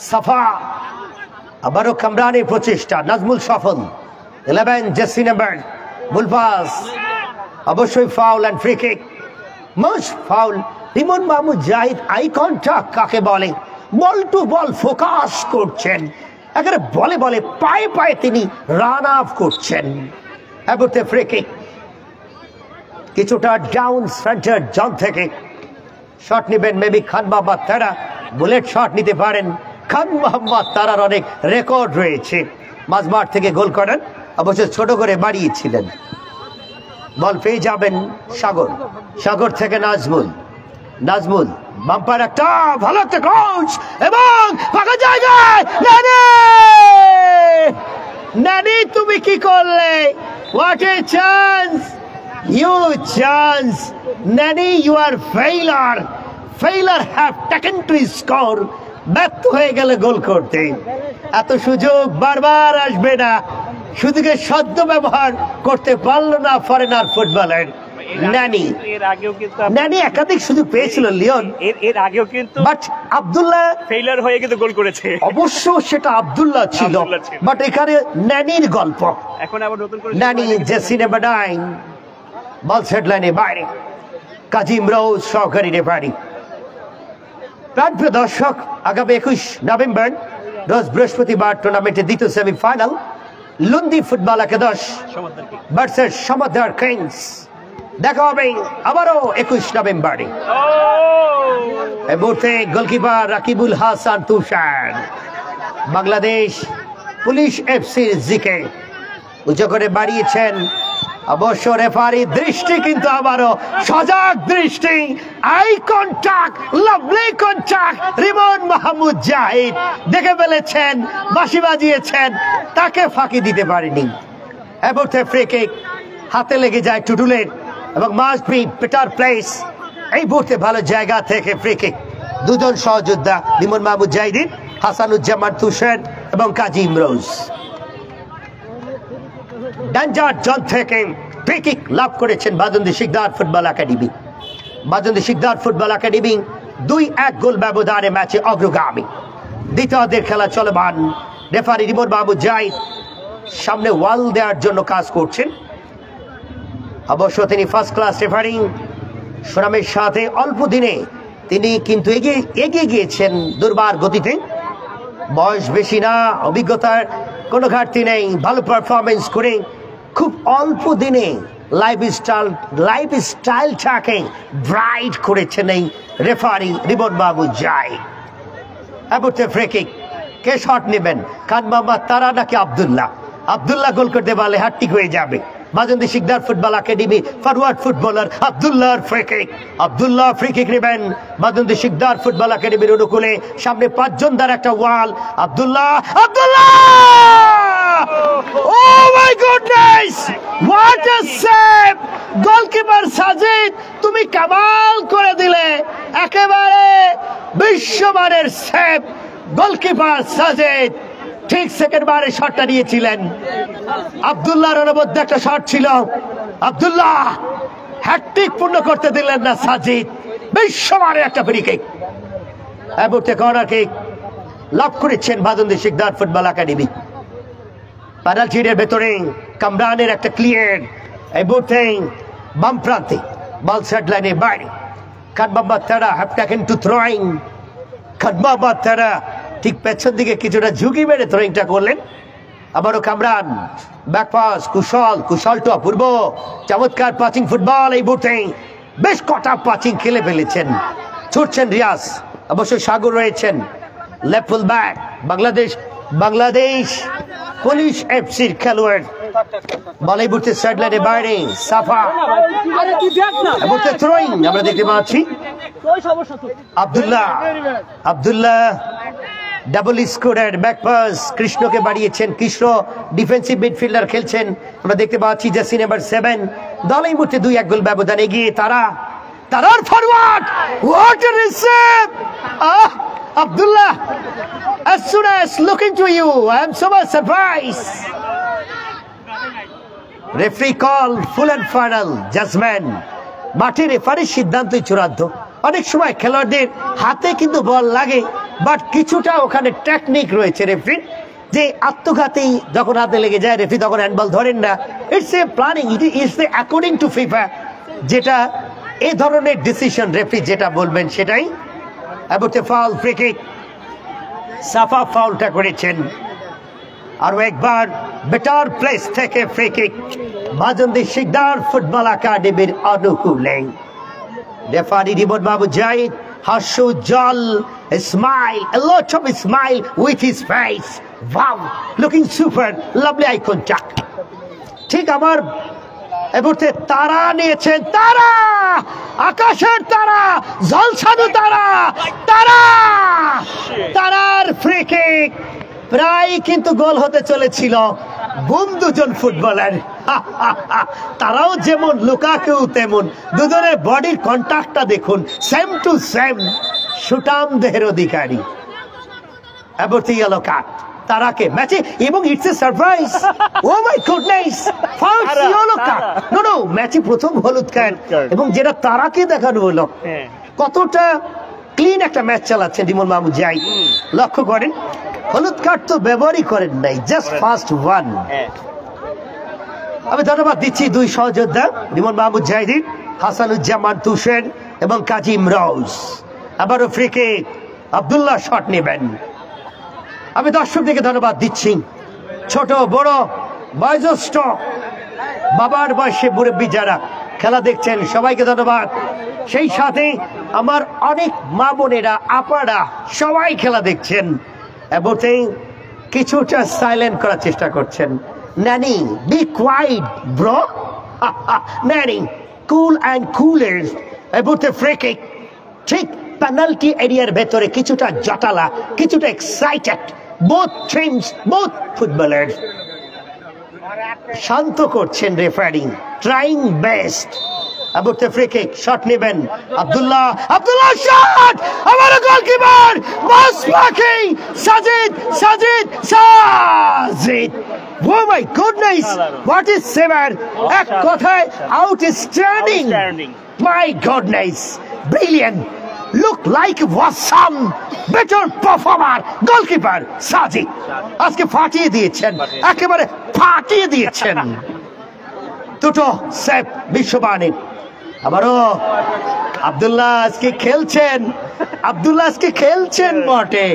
সাফা। আবারও কামরানের প্রচেষ্টা, নাজমুল সফল। 11 জার্সি নাম্বার, বুলপাস, অবশ্যই foul and free kick. Most foul. Rimon Mahmud Zahid eye contact কাকে বলে, বল টু বল ফোকাস করছেন, একেবারে বলে পায়ে তিনি রান আপ করছেন। এবারে ফ্রি কিক, কিছুটা ডাউন সেন্টার জোন থেকে শট নেবেন মেবি খান মোহাম্মদ তারা। বুলেট শট নিতে পারেন খান মোহাম্মদ তারার, অনেক রেকর্ড রয়েছে। মাঝমাঠ থেকে গোল করেন, অবশ্য ছোট করে বাড়িয়েছিলেন। বল পেয়ে যাবেন সাগর থেকে নাজমুল বাম্পার একটা ভালো একটা ক্রস এবং ফাঁকা জায়গায় নানি তুমি কি করলে? What a chance, huge chance. Nani, you are failure have taken to score. ব্যর্থ হয়ে গেলে গোল করতে। এত সুযোগ বারবার আসবে না, সুযোগের সদ্য ব্যবহার করতে পারলো না ফরেনার ফুটবলার নানি। একাধিক সুযোগ পেয়েছিল লিওন এর আগেও কিন্তু, বাট আব্দুল্লাহ ফেইলার হয়ে কিন্তু গোল করেছে। অবশ্য সেটা আব্দুল্লাহ ছিল, বাট এখানে নানির গল্প। এখন আবার নতুন করে নানি জার্সি নাম্বার 9, বল সেট লাইনে বাইরে, কাজিম রোজ সহকারী রেফারি। প্রিয় দর্শক, আগামী 21 নভেম্বর রোজ বৃহস্পতিবার টুর্নামেন্টের দ্বিতীয় সেমিফাইনাল লুন্দি ফুটবল একাদশ ভার্সেস সমুদ্র কিংস দেখা হবে আবারও 21 নভেম্বরে। এই মুহূর্তে গোলকিপার রাকিবুল হাসান তুষার, বাংলাদেশ পুলিশ এফসির জিকে উঁচু করে বাড়িয়েছেন অবশ্য রেফারি দৃষ্টি কিন্তু আবারও সজাগ দৃষ্টি। Eye contact, lovely contact. Rimon Mahmud Zahid দেখে ফেলেছেন, বাঁশি বাজিয়েছেন, তাকে ফাঁকি দিতে পারেনি। এবারে ফ্রি কিক হাতে লেগে যায় টুটুলের এবং মাস্ট বি বেটার প্লেস। এই মুহূর্তে ভালো জায়গা থেকে ফ্রি কিক, দুজন সহযোদ্ধা রিমন মাহমুদ জাহিদ, হাসানুজ্জামান তুষার এবং কাজী ইমরোজ। ডেঞ্জার জোন থেকে ফ্রি কিক লাভ করেছেন Bajandi Sikdar football academy. Bajandi Sikdar football academy 2-1 goal ব্যবধানে ম্যাচে অগ্রগামী। দ্বিতীয়ার্ধের খেলা চলমান। রেফারি রিমন মাহমুদ জাহিদ সামনে ওয়াল দেওয়ার জন্য কাজ করছেন। অবশ্য তিনি ফার্স্ট ক্লাস রেফারি, সুনামের সাথে অল্প দিনে তিনি কিন্তু এগিয়ে গিয়েছেন দুর্বার গতিতে। বয়স বেশি না, অভিজ্ঞতার কোনো ঘাটতি নেই, ভালো পারফরমেন্স করে খুব অল্প দিনে লাইফস্টাইলটাকে ব্রাইট করেছেন এই রেফারি রিমন মাহমুদ জাহিদ। এবারে ফ্রি কিক, কে শট নেবেন? খান মোহাম্মদ তারা নাকি আব্দুল্লাহ? আব্দুল্লাহ গোল করতে পারলে হ্যাট্রিক হয়ে যাবে। Bajandi Sikdar football academy forward footballer আব্দুল্লাহর free kick. Abdullah free kick নেবেন বাজন্দি শিকদার ফুটবল একাডেমির অনুকূলে। সামনে 5 জন দ্বারা একটা wall. Abdullah, Abdullah! Oh my goodness, what a save! Goalkeeper Sajid, তুমি কামাল করে দিলে, একেবারে বিশ্বমানের সেভ। গোলকিপার সাজিদ ঠিক সেকেন্ড বারে শটটা নিয়েছিলেন। আব্দুল্লাহর মধ্যে একটা শট ছিল, আব্দুল্লাহ হ্যাটট্রিক পূর্ণ করতে দিলেন না সাজিদ। বিশ্বমানের একটা ফ্রি কিক। এই মুহূর্তে কর্নার কিক লাভ করেছেন বাজন্দি শিকদার ফুটবল একাডেমি। পেনাল্টির ভেতরে কামরানের একটা ক্লিয়ার। এই মুহূর্তে বাম প্রান্তে বল সাইড লাইনের বাইরে। খান মোহাম্মদ তারা have taken to throwing. Khan Mohammad তারা ঠিক পেছন দিকে কিছুটা ঝুঁকি মেরে থ্রোয়িংটা করলেন। আবারও কামরান ব্যাক পাস, কুশলটা অপূর্ব, চমৎকার পাচিং ফুটবল। এই মুহূর্তে বেশ কটা পাচিং খেলে ফেলেছেন, ছুটছেন রিয়াজ, অবশ্যই সাগর রয়েছেন। Left full back Bangladesh police এফসির খেলোয়াড়। বল এই মুহূর্তে সাইড লাইনের বাইরে সাফা। এই মুহূর্তে থ্রোয়িং আমরা দেখতে পাচ্ছি। Abdullah double scorer, back pass কৃষ্ণকে বাড়িয়েছেন। কৃষ্ণ ডিফেন্সিভ মিডফিল্ডার খেলছেন, আমরা দেখতে পাচ্ছি জার্সি নাম্বার 7। দল এই মুহূর্তে 2-1 গোল ব্যবধান এগিয়ে। তারার forward, what a receive! Abdullah, as soon as looking to you, I am so much surprised. Referee call, full and final judgment. মাঠে রেফারির সিদ্ধান্তই চূড়ান্ত। অনেক সময় খেলোয়াড়দের হাতে কিন্তু বল লাগে, বাট কিছুটা ওখানে টেকনিক রয়েছে রেফারির, যে আত্মঘাতী যখন হাতে লেগে যায় রেফারি তখন হ্যান্ডবল ধরেন না। It's a planning, it's a according to FIFA, যেটা এই ধরনের ডিসিশন রেফারি যেটা বলবেন সেটাই। এবারে ফাউল, ফ্রি কিক, সাফা ফাউলটা করেছেন। আর একবার বেটার প্লেস থেকে free kick Bajandi Sikdar football একাডেমির অনুকূলে। রেফারি রিমন মাহমুদ জাহিদ হাস্যোজ্জ্বল, smile, a lot of smile with his face. Wow, looking super, lovely eye contact. ঠিক আমার এবারে তারা নিয়েছেন, তারা আকাশের তারা, ঝলসানো তারার ফ্রি কিক প্রায় কিন্তু গোল হতে চলেছিল। বুম দুজন ফুটবলার, তারাও যেমন লুকাকেও তেমন, দুজনের বডির কন্টাক্টটা দেখুন, সেম টু সেম, সুটাম দেহের অধিকারী। এবারে ইয়েলো কার্ড তারাকে ম্যাচে, এবং it's a surprise. Oh my goodness, first yellow card, no ম্যাচে প্রথম হলুদ কার্ড, এবং যেটা তারাকে দেখানো হলো। কতটা ক্লিন একটা ম্যাচ চালাচ্ছেন রিমন মাহমুদ জাহিদ। লক্ষ্য করেন হলুদ কার্ড তো ব্যবহারই করেন নাই, জাস্ট ফার্স্ট ওয়ান। আমি ধন্যবাদ দিচ্ছি 2 সহযোদ্ধা রিমন মাহমুদ জাহিদ, হাসানুজ্জামান তুষার এবং কাজী ইমরোজ। আবারও ফ্রি কিক, আব্দুল্লাহ শট নেবেন। আমি দর্শকদেরকে ধন্যবাদ দিচ্ছি, ছোট বড় বয়োজ্যেষ্ঠ বাবার বয়সে মুরব্বী যারা খেলা দেখছেন সবাইকে ধন্যবাদ। সেই সাথে আমার অনেক মা বোনেরা, আপারা সবাই খেলা দেখছেন এবং কিছুটা সাইলেন্ট করার চেষ্টা করছেন। Nani, be quiet bro, Manny, cool and coolers. About the free kick. ঠিক পেনাল্টি এরিয়ার ভেতরে কিছুটা জটালা, কিছুটা excited. Both teams, both footballers. শান্ত করছেন referee, trying best. About the free kick, shot নেবেন আব্দুল্লাহ, আব্দুল্লাহ শট, আমার গোলকিপার মাসবাকি, Sajid. Oh my goodness, what is saver, এক কথায় outstanding, my goodness, brilliant, look like awesome, better performer, goalkeeper Sajid আজকে ফাটিয়ে দিয়েছেন, একেবারে ফাটিয়ে দিয়েছেন। দুটো সেভ বিশ্ববাণীর। আবারও আব্দুল্লাহ আজকে খেলছেন বটে,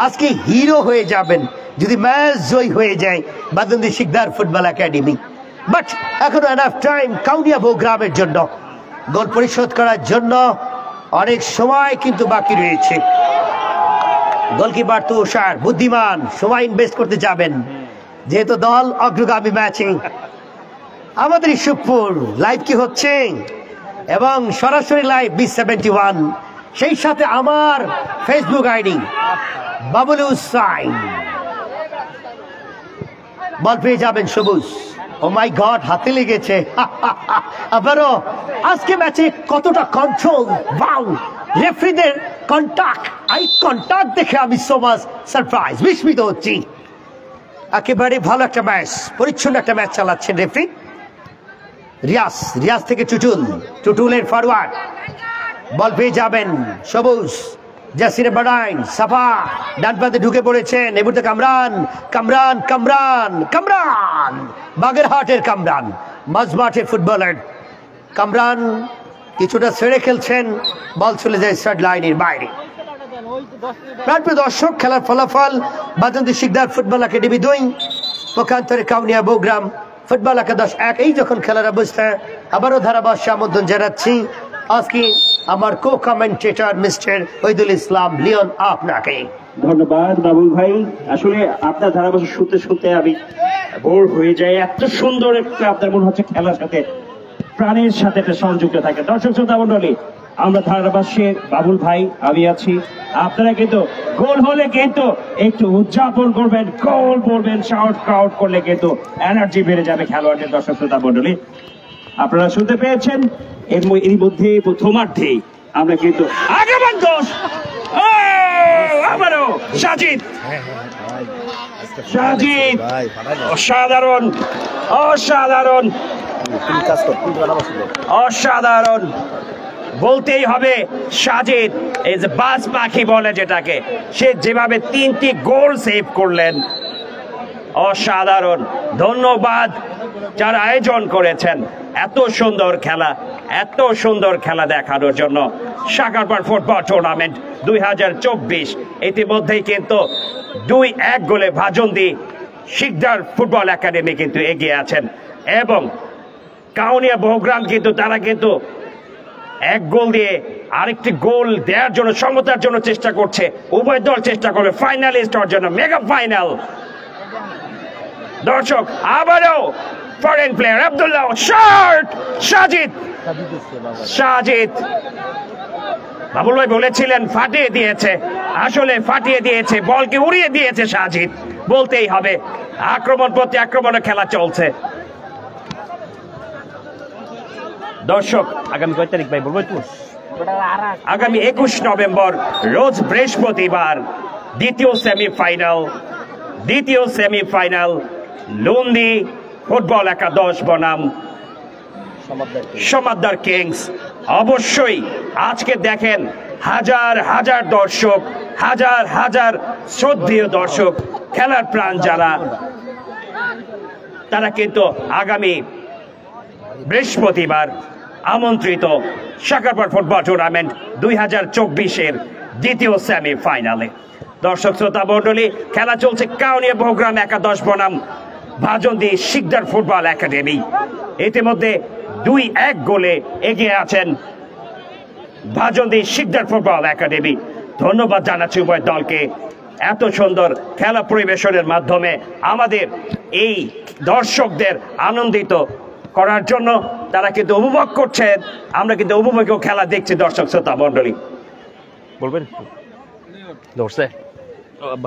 আজকে হিরো হয়ে যাবেন যদি ম্যাচ জয় হয়ে যায় বাদন্দি শিকদার ফুটবল একাডেমি। বাট এখনো এনাফ টাইম কাউনিয়া বগুড়ামের জন্য গোল পরিশোধ করার জন্য অনেক সময় কিন্তু বাকি রয়েছে। গোলকিপার তুষার বুদ্ধিমান, সময় ইনভেস্ট করতে যাবেন যেহেতু দল অগ্রগামী ম্যাচে। আমাদের ইস্যুপুর লাইভ কি হচ্ছে এবং সরাসরি লাইভ B71, সেই সাথে আমার ফেসবুক আইডি বাবুল হুসাইন। বল পেয়ে যাবেন সবুজ। ও মাই গড, হাতে লেগেছে। আবারও আজকে ম্যাচে কতটা কন্ট্রোল, বাউ, রেফারিদের আই কন্টাক্ট দেখে আমি সো মাচ সারপ্রাইজ, বিস্মিত হচ্ছি। একেবারে ভালো একটা ম্যাচ, পরিচ্ছন্ন একটা ম্যাচ চালাচ্ছেন রেফারি। রিয়াজ থেকে টুটুলের ফরওয়ার্ড, বল পেয়ে যাবেন সবুজ, জাসিরে বাডাইন, সাফা ডান পাতে ঢুকে পড়েছেন। এবারে কামরান বাগেরহাটের কামরান, মাঝমাঠের ফুটবলার কামরান কিছুটা ছেড়ে খেলছেন, বল চলে যায় সাইড লাইনের বাইরে। প্রিয় দর্শক, খেলার ফলাফল বাদন্দি শিকদার ফুটবল একাডেমি 2, পক্ষান্তরে কাউনিয়া বগুড়া ফুটবল একাদশ 1। এই যখন খেলার অবস্থা, আবারও ধারাভাষ্য আমন্ত্রণ জানাচ্ছি আজকে আমার কো কমেন্টেটর মিস্টার ওহিদুল ইসলাম লিওন আপনাকে। ধন্যবাদ বাবুল ভাই, আসলে আপনার ধারাভাষ্য শুনতে আমি বোর হয়ে যাই। এত সুন্দর একটা আপনার মনে হচ্ছে খেলার সাথে প্রাণের সাথে একটা সংযুক্ত থাকে। দর্শক শ্রোতা মন্ডলী, আমরা ধারাভাষ্যে বাবুল ভাই আমি আছি। আপনারা কিন্তু গোল হলে কিন্তু একটু উদযাপন করবেন, গোল বলবেন, শাউট আউট করলে কিন্তু এনার্জি বেড়ে যাবে খেলোয়াড়দের। দর্শক শ্রোতা মন্ডলী, আপনারা শুনতে পেয়েছেন এরই মধ্যে প্রথমার্ধে আমরা কিন্তু আগেবান দোষ আবারও সাজিদ অসাধারণ বলতেই হবে। সাজিদ এই যে বাস পাখি বলে যেটাকে, সে যেভাবে 3টি গোল সেভ করলেন, অসাধারণ। ধন্যবাদ যারা আয়োজন করেছেন এত সুন্দর খেলা দেখানোর জন্য। সাকারপাড় ফুটবল টুর্নামেন্ট 2024 ইতিমধ্যেই কিন্তু 2-1 গোলে ভাজন্দি শিকদার ফুটবল একাডেমি কিন্তু এগিয়ে আছেন, এবং কাউনিয়া বগুড়া কিন্তু তারা কিন্তু 1 গোল দিয়ে আরেকটি গোল দেওয়ার জন্য, সমতার জন্য চেষ্টা করছে। উভয় দল চেষ্টা করবে ফাইনালিস্ট হওয়ার জন্য, মেগা ফাইনাল। দর্শক আবারও foreign player Abdullah, shot, Sajid Babul ভাই বলেছিলেন ফাটিয়ে দিয়েছে, আসলে ফাটিয়ে দিয়েছে, বলকে উড়িয়ে দিয়েছে সাজিদ বলতেই হবে। আক্রমণ প্রতি আক্রমণে খেলা চলছে। দর্শক আগামী কয় তারিখ ভাই বলবো একটু? আগামী 21 নভেম্বর রোজ বৃহস্পতিবার দ্বিতীয় সেমিফাইনাল লুন্দি ফুটবল একাদশ বনাম সমাদদার কিংস। অবশ্যই আজকে দেখেন হাজার দর্শক, হাজার শ্রদ্ধেয় দর্শক, খেলার প্রাণ যারা, তারা কিন্তু আগামী বৃহস্পতিবার আমন্ত্রিত সাকারপাড় ফুটবল টুর্নামেন্ট 2024-এর দ্বিতীয় সেমিফাইনালে। দর্শক শ্রোতা মন্ডলী, খেলা চলছে কাউনিয়া বগুড়া একাদশ বনাম ভাজন্দি শিকদার ফুটবল একাডেমি। ইতিমধ্যে 2-1 গোলে এগিয়ে আছেন ভাজন্দি শিকদার ফুটবল একাডেমি। ধন্যবাদ জানাচ্ছি উভয় দলকে এত সুন্দর খেলা পরিবেশনের মাধ্যমে আমাদের এই দর্শকদের আনন্দিত করার জন্য তারা কিন্তু উপভোগ করছেন। আমরা কিন্তু উপভোগেও খেলা দেখছি দর্শক শ্রোতা মন্ডলী। বলবেন ধরছে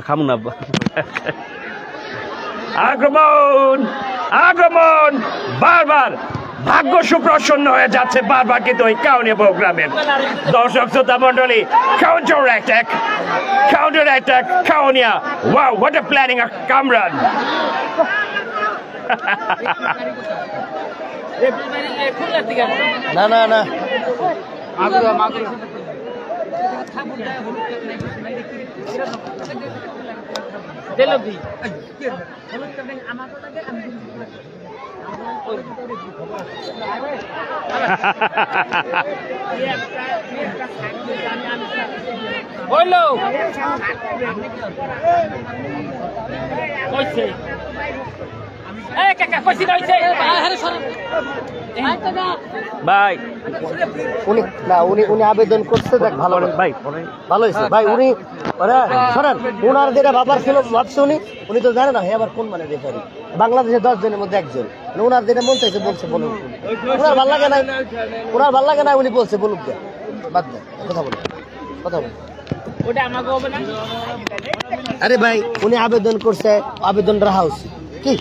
খামু না। আক্রমণ আক্রমণ বারবার ভাগ্য সুপ্রসন্ন হয়ে যাচ্ছে বারবার কিন্তু ওই কাউনিয়া প্রোগ্রামের দর্শক শ্রোতা মন্ডলী। Counter attack Kaunia. Wow, what a planning of Kamran. না না না বললো ভাই উনি না উনি উনি আবেদন করছে দেখ ভালো ভাই ভালো হয়েছে ভাই। উনি শোনেন ওনার যেটা বাবার ছিল ভাবছে উনি তো জানে না হে আবার কোন মানে রেফারি বাংলাদেশে 10 জনের মধ্যে একজন। ওনার যেটা মন চাইছে বলছে বলুন। ওনার ভাল লাগে না উনি বলছে বলুক। বাদ দেন কথা বলুন ওটা আমাকে হবে না। আরে ভাই উনি আবেদন করছে, আবেদন রাখা উচিত কি।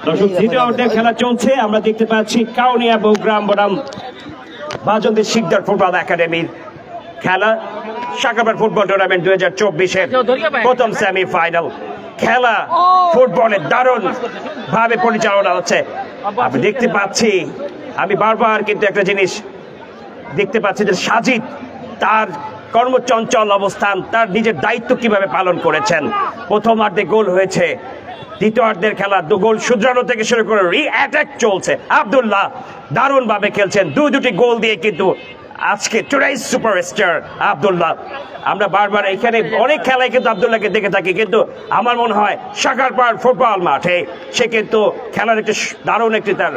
দর্শক দ্বিতীয় অর্ধের খেলা চলছে। আমরা দেখতে পাচ্ছি কাউনিয়া প্রোগ্রাম বনাম বাজন্তি শিকদার ফুটবল একাডেমির খেলা। সাকাবার ফুটবল টুর্নামেন্ট 2024-এর প্রথম সেমিফাইনাল খেলা। ফুটবলে দারুণ ভাবে পরিচালনা হচ্ছে। আমি দেখতে পাচ্ছি, আমি বারবার কিন্তু একটা জিনিস দেখতে পাচ্ছি যে সাজিদ তার কর্মচঞ্চল অবস্থান, তার নিজের দায়িত্ব কিভাবে পালন করেছেন। প্রথমার্ধে গোল হয়েছে, দ্বিতীয়ার্ধের খেলা গোল শুধরানো থেকে শুরু করে রি-অ্যাটাক চলছে। আব্দুল্লাহ দারুণ ভাবে খেলছেন, দুটি গোল দিয়ে কিন্তু আজকে টুডেজ সুপারস্টার আব্দুল্লাহ। আমরা বারবার এখানে অনেক খেলায় কিন্তু আব্দুল্লাহকে দেখে থাকি, কিন্তু আমার মনে হয় সাকারপাড় ফুটবল মাঠে সে কিন্তু খেলার একটি দারুণ একটি তার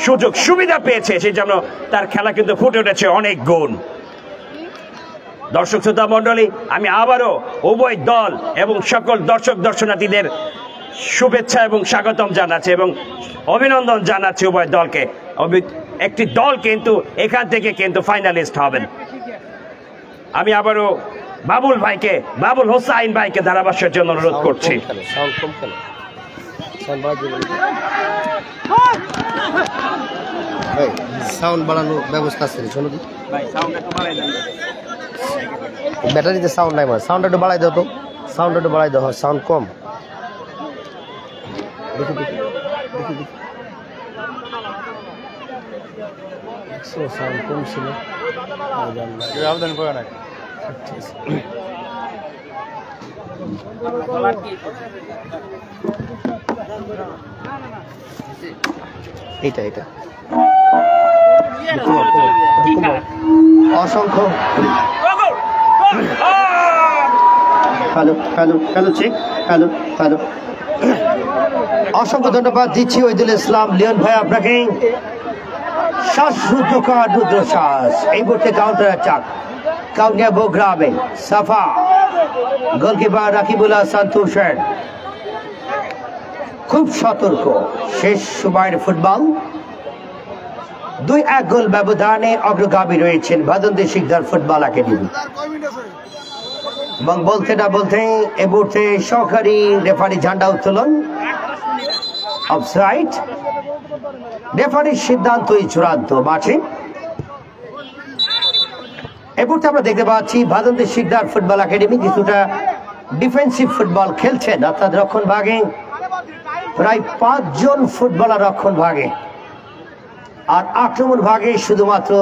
সুযোগ সুবিধা পেয়েছে, সেই জন্য তার খেলা কিন্তু ফুটে উঠেছে অনেক গুণ। দর্শক শ্রোতা মন্ডলী, আমি আবারও উভয় দল এবং সকল দর্শক দর্শনার্থীদের শুভেচ্ছা এবং স্বাগতম জানাচ্ছি এবং অভিনন্দন জানাচ্ছি উভয় দলকে। একটি দল কিন্তু এখান থেকে কিন্তু ফাইনালিস্ট হবেন। আমি আবারও বাবুল হোসাইন ভাইকে ধারাভাষ্যের জন্য অনুরোধ করছি। সাউন্ড বাড়ানোর ব্যবস্থা আছে শোনো কি ব্যাটারিতে সাউন্ড নাই, সাউন্ড একটু বাড়াই দাও তো, সাউন্ড একটু বাড়াই দাও, সাউন্ড কম। দেখি সাউন্ড কম ছিল। এটা অসংখ্য অসংখ্য ধন্যবাদ দিচ্ছি ওইদুল ইসলাম লিওন ভাই আপনাকে। শ্বাসরুদ্ধকর রুদ্রশ্বাস এই মুহূর্তে কাউন্টার অ্যাটাক কাউনিয়া প্রোগ্রামে সাফা গোলকিপার রাকিবুল্লাহ সন্তোষের খুব সতর্ক। শেষ সময়ের ফুটবল 2-1 গোল ব্যবধানে অগ্রগামী রয়েছেন বাজন্তি শিকদার ফুটবল একাডেমি। এবং বলতে না বলতে এ মুহূর্তে সহকারী রেফারি ঝান্ডা উত্তোলন, অফসাইড। রেফারির সিদ্ধান্তই চূড়ান্ত মাঠে। এ মুহূর্তে আমরা দেখতে পাচ্ছি বাজন্তি শিকদার ফুটবল একাডেমি কিছুটা ডিফেন্সিভ ফুটবল খেলছেন, অর্থাৎ রক্ষণ ভাগে প্রায় 5 জন ফুটবলার রক্ষণ ভাগে, আর আক্রমণ ভাগে শুধুমাত্র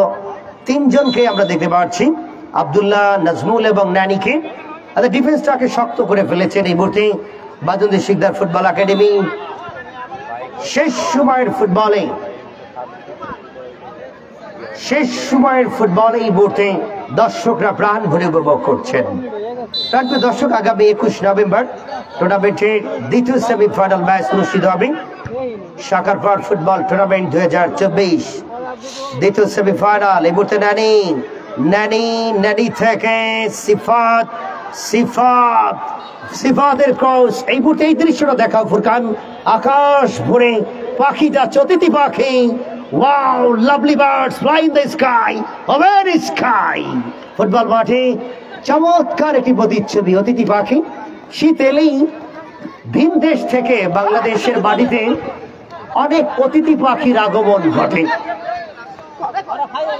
3 জনকে আমরা দেখতে পাচ্ছি, আব্দুল্লাহ, নাজমুল এবং নানিকে। ডিফেন্সটাকে শক্ত করে ফেলেছেন এই মুহূর্তে বাজন্তি শিকদার ফুটবল একাডেমি। শেষ সময়ের ফুটবলে এই মুহূর্তে দর্শকরা প্রাণ ভরে উপভোগ করছেন। দর্শক, আগামী 21 নভেম্বর টুর্নামেন্টের দ্বিতীয় সেমিফাইনাল ম্যাচ অনুষ্ঠিত হবে। সাকারপাড় ফুটবল টুর্নামেন্ট 2024 দ্বিতীয় সেমিফাইনাল। এই মুহূর্তে নানি থেকে সিফাতের ক্রস। এই মুহূর্তে এই দৃশ্যটা দেখাও ফুরকান। আকাশ ভরে পাখি যাচ্ছে, অতিথি পাখি। Wow, lovely birds fly in the sky, over sky. Football মাঠে চমৎকার একটি প্রতিচ্ছবি, অতিথি পাখি। শীত এলেই ভিন দেশ থেকে বাংলাদেশের মাটিতে অনেক অতিথি পাখির আগমন ঘটে।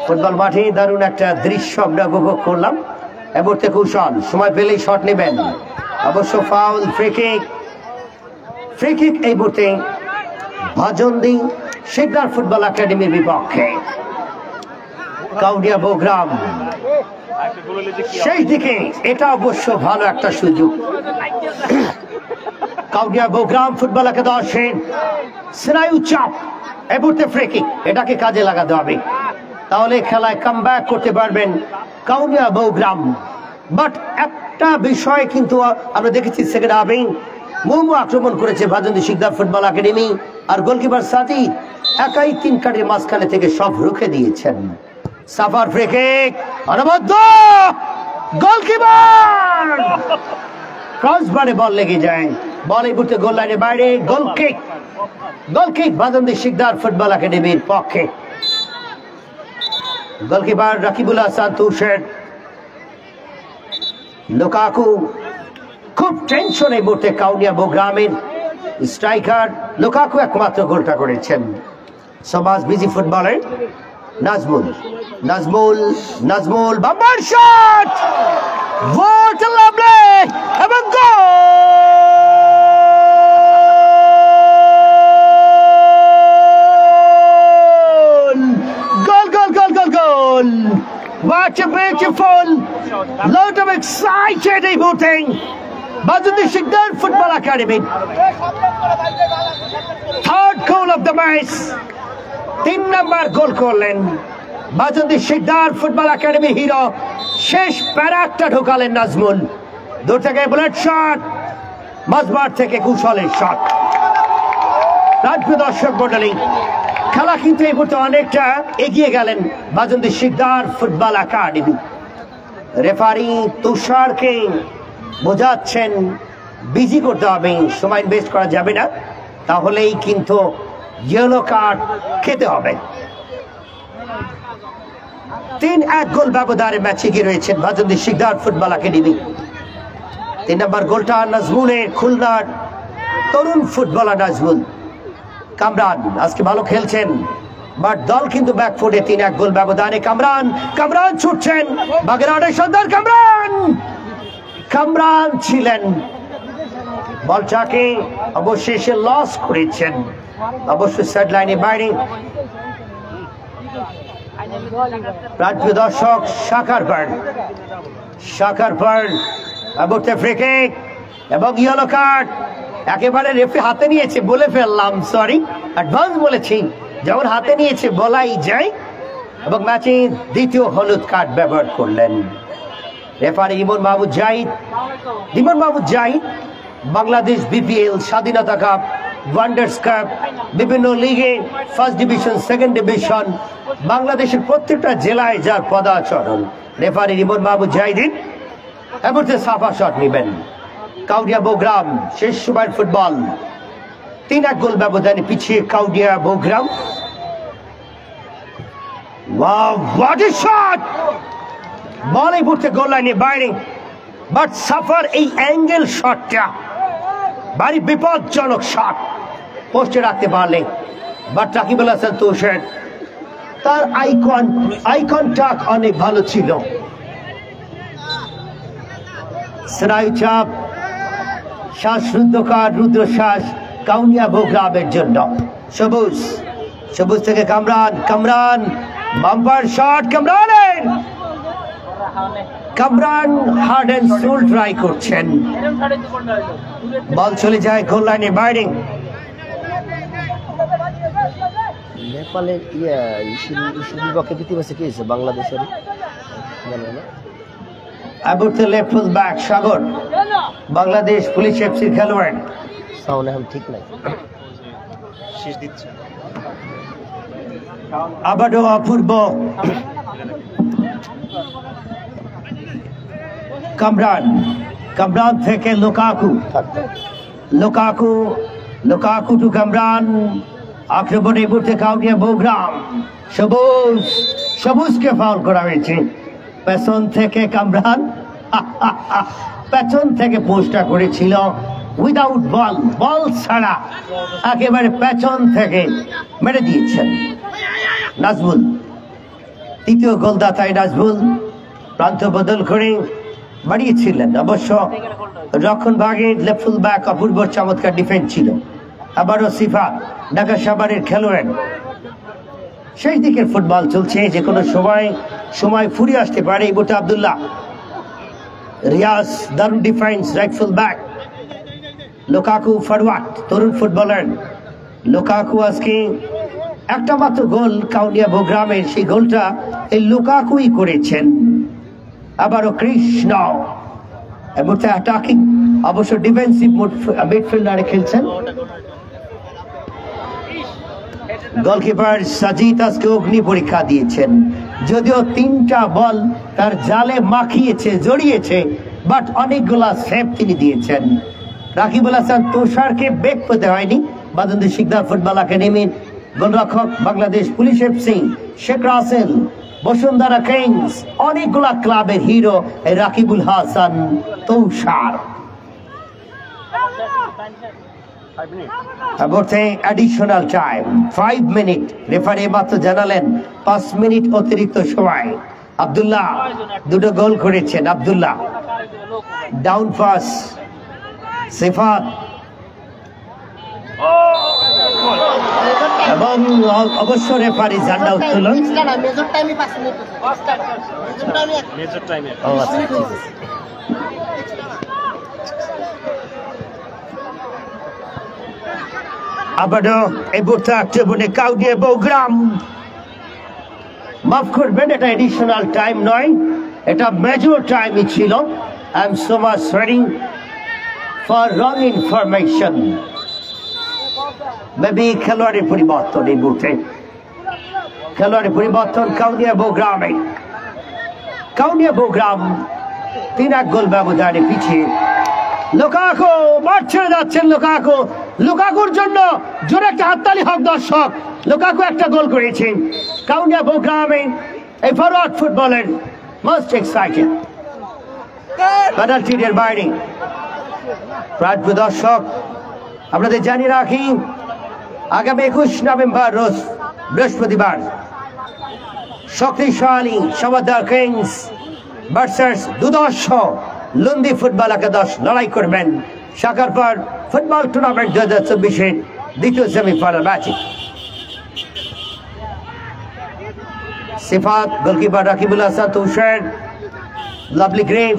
ফুটবল মাঠে দারুণ একটা দৃশ্য আমরা উপভোগ করলাম। এ মুহূর্তে কৌশল, সময় পেলেই শট নেবেন, অবশ্য ফাউল। ফ্রি কিক এই মুহূর্তে ভাজন্দি শিকদার ফুটবল একাডেমির বিপক্ষে। কাউনিয়া বগুড়া সেই দিকে, এটা অবশ্য ভালো একটা সুযোগ। কাউনিয়া বগুড়া ফুটবল একাদশে স্নায়ু চাপ, এই মুহূর্তে ফ্রি কিক, এটাকে কাজে লাগাতে হবে, তাহলে খেলায় কামব্যাক করতে পারবেন কাউনিয়া বগুড়া। বাট একটা বিষয় কিন্তু আমরা দেখেছি, সেকেন্ড হাফে মোমো আক্রমণ করেছে ভাজন্দি শিকদার ফুটবল একাডেমি, আর গোলকিপার সাজিদ একাই 3 কাঠের মাঝখানে থেকে সব রুখে দিয়েছেন। সাফার ফ্রি কিক, অনবদ্য গোলকিপার, ক্রসবারে বল লেগে যায়, বল এই মুহূর্তে গোল লাইনের বাইরে। গোল কিক ভাজন্দি শিকদার ফুটবল একাডেমির পক্ষে। গোলকিপার রাকিবুল হাসান তুষার। লুকাকু খুব টেনশন এই মুহূর্তে কাউনিয়া বগুড়ামের স্ট্রাইকার লুকাকু একমাত্র গোলটা করেছেন। সমাজ busy footballer Nazmul bumper shot, what a lovely, এবং গোল! What a beautiful lot of excited voting. Bajandi Shikdar Football Academy. Third goal of the match. 3 number goal করলেন Bajandi Shikdar Football Academy hero. শেষ প্যারাকটা ঢোকালেন নাজমুল। দূর থেকে bullet shot, মাঝমাঠ থেকে কুশলের shot. রাজপ্রিয় দর্শক মণ্ডলী, খেলা কিন্তু এই মুহূর্তে অনেকটা এগিয়ে গেলেন বাজন্দি শিকদার ফুটবল একাডেমি। রেফারি তুষারকে বোঝাচ্ছেন বিজি করতে হবে, সময় ওয়েস্ট করা যাবে না, তাহলেই কিন্তু ইয়েলো কার্ড খেতে হবে। 3-1 গোল ব্যবধানে ম্যাচে এগিয়ে রয়েছেন বাজন্দি শিকদার ফুটবল একাডেমি। 3 নম্বর গোলটা নাজমুলের, খুলনার তরুণ ফুটবলার নাজমুল। কামরান আজকে ভালো খেলছেন, বাট দল কিন্তু ব্যাকফুটে। 3-1 গোল ব্যবধানে কামরান ছুটছেন, বাগেরহাটের সন্তান কামরান ছিলেন, বলটাকে অবশেষে লস করেছেন, অবশ্য সেট লাইনে বাইরে। রাজপ্রিয় দর্শক, শাকার বার্ড ফ্রি কিক এবং ইয়েলো কার্ড। একেবারে রেফারি হাতে নিয়েছে, বলে ফেললাম, সরি, অ্যাডভান্স বলেছি, যেমন হাতে নিয়েছে বলাই যায়, এবং ম্যাচে দ্বিতীয় হলুদ কার্ড ব্যবহার করলেন রেফারি ইমন মাহমুদ জাহিদ। বাংলাদেশ বিপিএল, স্বাধীনতা কাপ, ওয়ান্ডার্স কাপ, বিভিন্ন লিগে, ফার্স্ট ডিভিশন, সেকেন্ড ডিভিশন, বাংলাদেশের প্রত্যেকটা জেলায় যার পদাচরণ, রেফারি ইমন মাহমুদ জাহিদ এমন সাফা শট নেবেন। কাউনিয়া বগুড়া শেষ সময়ের ফুটবল, 3-1 গোল ব্যবধানে পিছিয়ে Kaunia Bogura. What a shot! বল এই মুহূর্তে গোল লাইনে বাইরে, বাট সাফার এই অ্যাঙ্গেল শটটা ভারী বিপজ্জনক শট, পোস্টে রাখতে পারলে, বাট রাকিবুল হাসান তুষার তার আইকনটা অনেক ভালো ছিল। স্নায়ু চাপ, শ্বাসরুদ্ধকার রুদ্রশ্বাস কাউনিয়া বগুড়ামের জন্য। সবুজ থেকে Kamran bumper shot, Kamran heart and soul try করছেন, বল চলে যায় গোল লাইনের বাইরে। নেপালের বিপক্ষে দ্বিতীয় ম্যাচে কি হয়েছে বাংলাদেশের লেফট ফুল ব্যাক সাগর, বাংলাদেশ পুলিশ এফসির খেলোয়াড়। সাউন্ড এখন ঠিক নাই, আবারও অপূর্ব কামরান থেকে লুকাকু টু কামরান, আক্রমণে এই মুহূর্তে কাউনিয়া বৌগ্রাম। সবুজ, সবুজকে ফাউল করা হয়েছে। পেছন থেকে কামরান পেছন থেকে পোস্টটা করেছিল উইদাউট বল, বল ছাড়া একেবারে পেছন থেকে মেরে দিয়েছেন নাজমুল। তৃতীয় গোলদাতায় নাজমুল প্রান্ত বদল করে বাড়িয়েছিলেন। অবশ্য রক্ষণ ভাগে লেফট ফুল ব্যাক অপূর্ব চমৎকার ডিফেন্স ছিল। আবারও সিফাত ঢাকা সাভারের খেলোয়াড়। শেষ দিকের ফুটবল চলছে, যে কোনো সময় ফুরিয়ে আসতে পারে। এই মুহূর্তে আব্দুল্লাহ, রিয়াজ দারুণ defence, right full back. Lukaku forward, তরুণ ফুটবলার লুকাকু। আজকে একটা মাত্র গোল কাউনিয়া বৌগ্রামের, সেই গোলটা এই লুকাকুই করেছেন। আবারও কৃষ্ণ এই মুহূর্তে অ্যাটাকিং, অবশ্য ডিফেন্সিভ মিডফিল্ডারে খেলছেন। গোলকিপার সাজিদ আজকে অগ্নি পরীক্ষা দিয়েছেন, যদিও 3টা বল তার জালে মাখিয়েছে, জড়িয়েছে, বাট অনেকগুলা সেভ তিনি দিয়েছেন। রাকিবুল হাসান তুষারকে বেগ পেতে হয়নি। বাদন্দি শিকদার ফুটবল একাডেমির গোলরক্ষক, Bangladesh police FC, Sheikh Russel, Bashundhara Kings, অনেকগুলা ক্লাবের হিরো এই Rakibul Hasan Tushar. Additional time 5 minute, referee মাত্র জানালেন 5 মিনিট অতিরিক্ত সময়। আব্দুল্লাহ 2টো গোল করেছেন। আব্দুল্লাহ ডাউন পাস, সিফাত এবং অবশ্য রেফারি ঝান্ডা উত্তোলন। আবারও এই মুহূর্তে আক্রমণে কাউনিয়া বৌগ্রাম। মাফ করবেন, এটা এডিশনাল টাইম নয়, এটা মেজর টাইমই ছিল। I am so much sorry for wrong information. Maybe খেলোয়াড়ের পরিবর্তন, এই মুহূর্তে খেলোয়াড়ের পরিবর্তন কাউনিয়া বৌগ্রামে। কাউনিয়া বৌগ্রাম 3 গোল ব্যবধানে পিছিয়ে। লুকাকু মাঠ ছেড়ে যাচ্ছেন। লুকাকুর জন্য জোরে একটা হাততালি হোক দর্শক। লুকাকু একটা গোল করেছেন। কাউনিয়া বৌগ্রামে এই ফরওয়ার্ড ফুটবলের মোস্ট এক্সাইটেড। পেনাল্টির বাইরে প্রায় দর্শক আপনাদের জানিয়ে রাখি, আগামী 21 নভেম্বর রোজ বৃহস্পতিবার শক্তিশালী সমাদার কিংস ভার্সেস দুর্ধর্ষ লুন্দি ফুটবল একাদশ লড়াই করবেন শাখারপাড় ফুটবল টুর্নামেন্ট 2024-এর দ্বিতীয় সেমিফাইনাল ম্যাচে। সিফাত, গোলকিপার রাকিবুল হাসান তুষার, লাভলি গ্রেভ,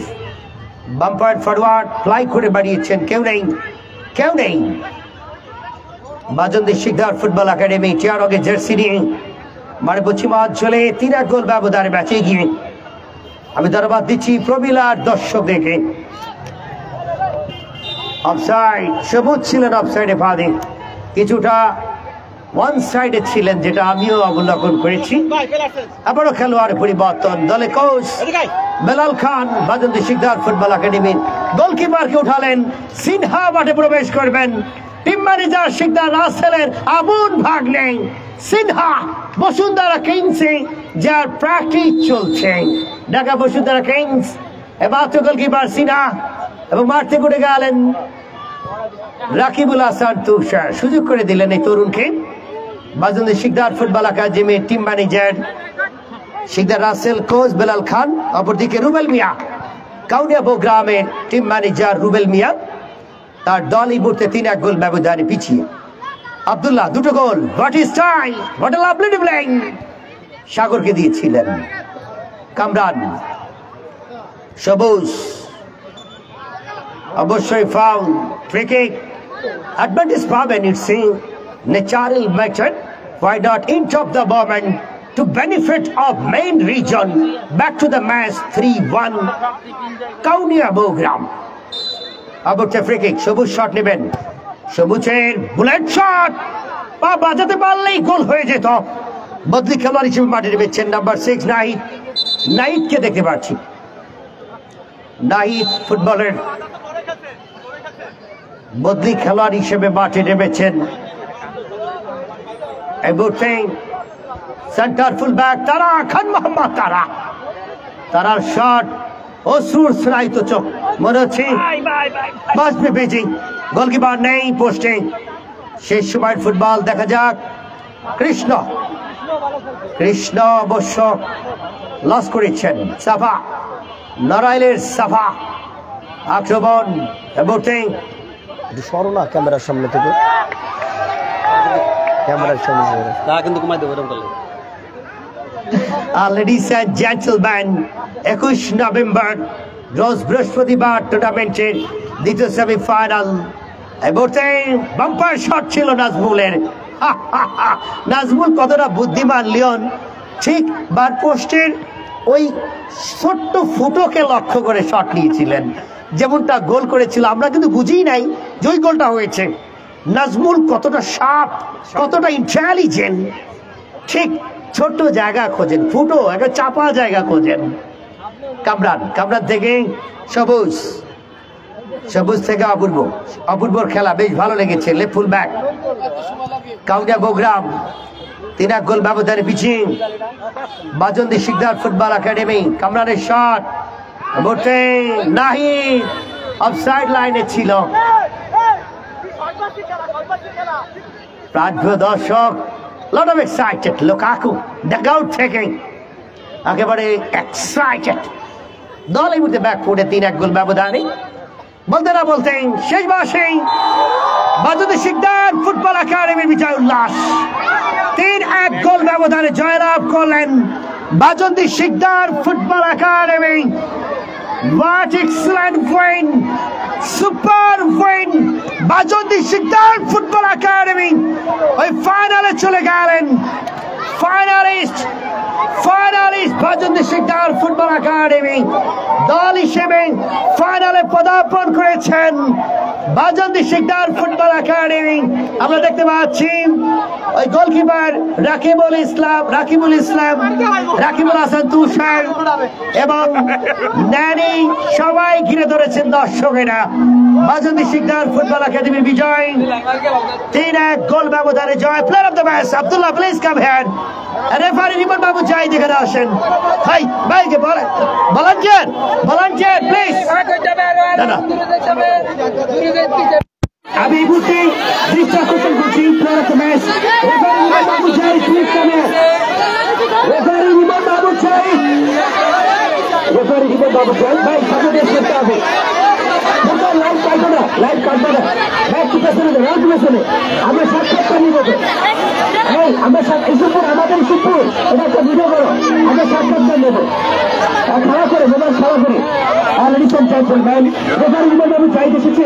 বাম্পার ফরওয়ার্ড ফ্লাই করে বাড়িয়েছেন। কেউ নেই। বাজন্দি শিকদার ফুটবল একাডেমি টিয়ারগে জার্সি নিয়ে মানে পশ্চিমাঞ্চলে 3 গোল ব্যবধানে ম্যাচে গিয়ে আমি ধন্যবাদ দিচ্ছি প্রবীলার দর্শকদেরকে। অফসাইড, সবুজ ছিলেন অফসাইডে ফাঁদে, কিছুটা ওয়ান সাইডে ছিলেন, যেটা আমিও অবলোকন করেছি। আবারও খেলোয়াড় পরিবর্তন, দলে কোচ বেলাল খান বাজন্দি শিকদার ফুটবল একাডেমির গোলকিপারকে উঠালেন। সিনহা মাঠে প্রবেশ করবেন। টিম ম্যানেজার শিকদার রাসেলের আবুন ভাগ নেই। সিনহা বসুন্ধরা কিংসে যার প্র্যাকটিস চলছে। ঢাকা বসুন্ধরা কিংস এবার গোলকিপার সিনহা এবং মাঠ থেকে উঠে গেলেন রাকিবুল হাসান তুষার, সুযোগ করে দিলেন এই তরুণকে। বাজন্দি শিকদার ফুটবল একাডেমির team manager Shikdar Rasel, coach Belal Khan, অপরদিকে রুবেল মিয়া, কাউনিয়া বৌগ্রামের টিম ম্যানেজার রুবেল মিয়া। তার দল এই মুহূর্তে 3 গোল ব্যবধানে পিছিয়ে। আব্দুল্লাহ 2টো goal, what is time, what a lovely dribbling, সাগরকে দিয়েছিলেন। কামরান, সবুজ, অবশ্যই ফাউল, ফ্রি কিক, অ্যাডভান্টেজ পাবেন। It's a natural method, why not inch of the moment to benefit of main region. Back to the match 3-1 Kaunia Bougram. আবুতে free kick, Sabuj shot নেবেন, সবুজের bullet shot, পা বাজাতে পারলেই গোল হয়ে যেত। বদলি খেলোয়াড় হিসেবে মাঠে নেমেছেন নাম্বার 6 নাহিদকে দেখতে পাচ্ছি। নাহিদ ফুটবলের বদলি খেলোয়াড় হিসেবে মাঠে নেমেছেন। এবুটিং সেন্টার ফুল ব্যাক তারা খান মোহাম্মদ তারার শট অসুর স্নায়িত চোখ মনে হচ্ছে বাস পে বেজিং গোলকিপার নেই পোস্টিং শেষ সময়ের ফুটবল দেখা যাক কৃষ্ণ অবশ্য লস করেছেন সাফা নড়াইলের সাফা আক্রমণ এবুটিং সরো না ক্যামেরার সামনে থেকে ক্যামেরার সামনে তা কিন্তু কমাই দেবো এরকম করলে Ladies and gentlemen, 21 নভেম্বর রোজ বৃহস্পতিবার টুর্নামেন্টের দ্বিতীয় সেমিফাইনাল এবারে বাম্পার শট ছিল নাজমুলের নাজমুল কতটা বুদ্ধিমান লিওন ঠিক বার পোস্টের ওই ছোট্ট ফুটোকে লক্ষ্য করে শট নিয়েছিলেন যেমনটা গোল করেছিল আমরা কিন্তু বুঝিই নাই যে ওই গোলটা হয়েছে নাজমুল কতটা শার্প কতটা ইন্টেলিজেন্ট ঠিক ছোট্ট জায়গা খোঁজেন ফুটো একটা চাপা জায়গা খোঁজেন কামরান থেকে সবুজ থেকে অপূর্বর খেলা বেশ ভালো লেগেছে লেফট ফুল ব্যাক কাউন্টা বগ্রাম 3 গোল ব্যবধানে পিছিয়ে বাজন্দি শিকদার ফুটবল একাডেমি কামরানের শট মোটে নাহি অফসাইড লাইনে ছিল প্রাণপ্রিয় দর্শক lot of excited Lukaku dugout থেকে একেবারে এক্সাইটেড দল এই মুহূর্তে ব্যাক ফুটে 3 গোল ব্যবধানে বলতে না বলতেন শেষ বয়সেই বাজন্দি শিকদার ফুটবল একাডেমির বিজয় উল্লাস 3 গোল ব্যবধানে জয়লাভ করলেন Bajandi Sikdar football academy What excellent win! Super win! Bajandi Sikdar football academy ওই ফাইনালে চলে গেলেন finalist Bajandi Sikdar football academy দল হিসেবে ফাইনালে পদার্পণ করেছেন বাজন্দি শিকদার ফুটবল একাডেমি আমরা দেখতে পাচ্ছি ওই গোলকিপার রাকিবুল হাসান তুষার এবং ন্যানি সবাই ঘিরে ধরেছেন দর্শকেরা বাজন্দি শিকদার ফুটবল একাডেমির বিজয় 3 গোল ব্যবধানে জয় player of the match Abdullah please come here referee Rimon বাবু চাই দেখে আসেন ভাইকে বলেন ভলান্টিয়ার প্লিজ আমি এই মুহূর্তে দৃষ্টি আকর্ষণ করছি player of the match referee Rimon বাবু চাই please come here referee Rimon বাবু চাই ভাই সামনে দিয়ে করতে হবে লাইভ কাটবো না ব্যাগ কি পেছনে আমরা সাক্ষাৎকার নিব আমাদের ইসুপুর এটা একটা ভিডিও করো আমরা সাক্ষাৎকার নেবো খাওয়া করে মোবাইল খাওয়া করে আমি চাইতে এসেছি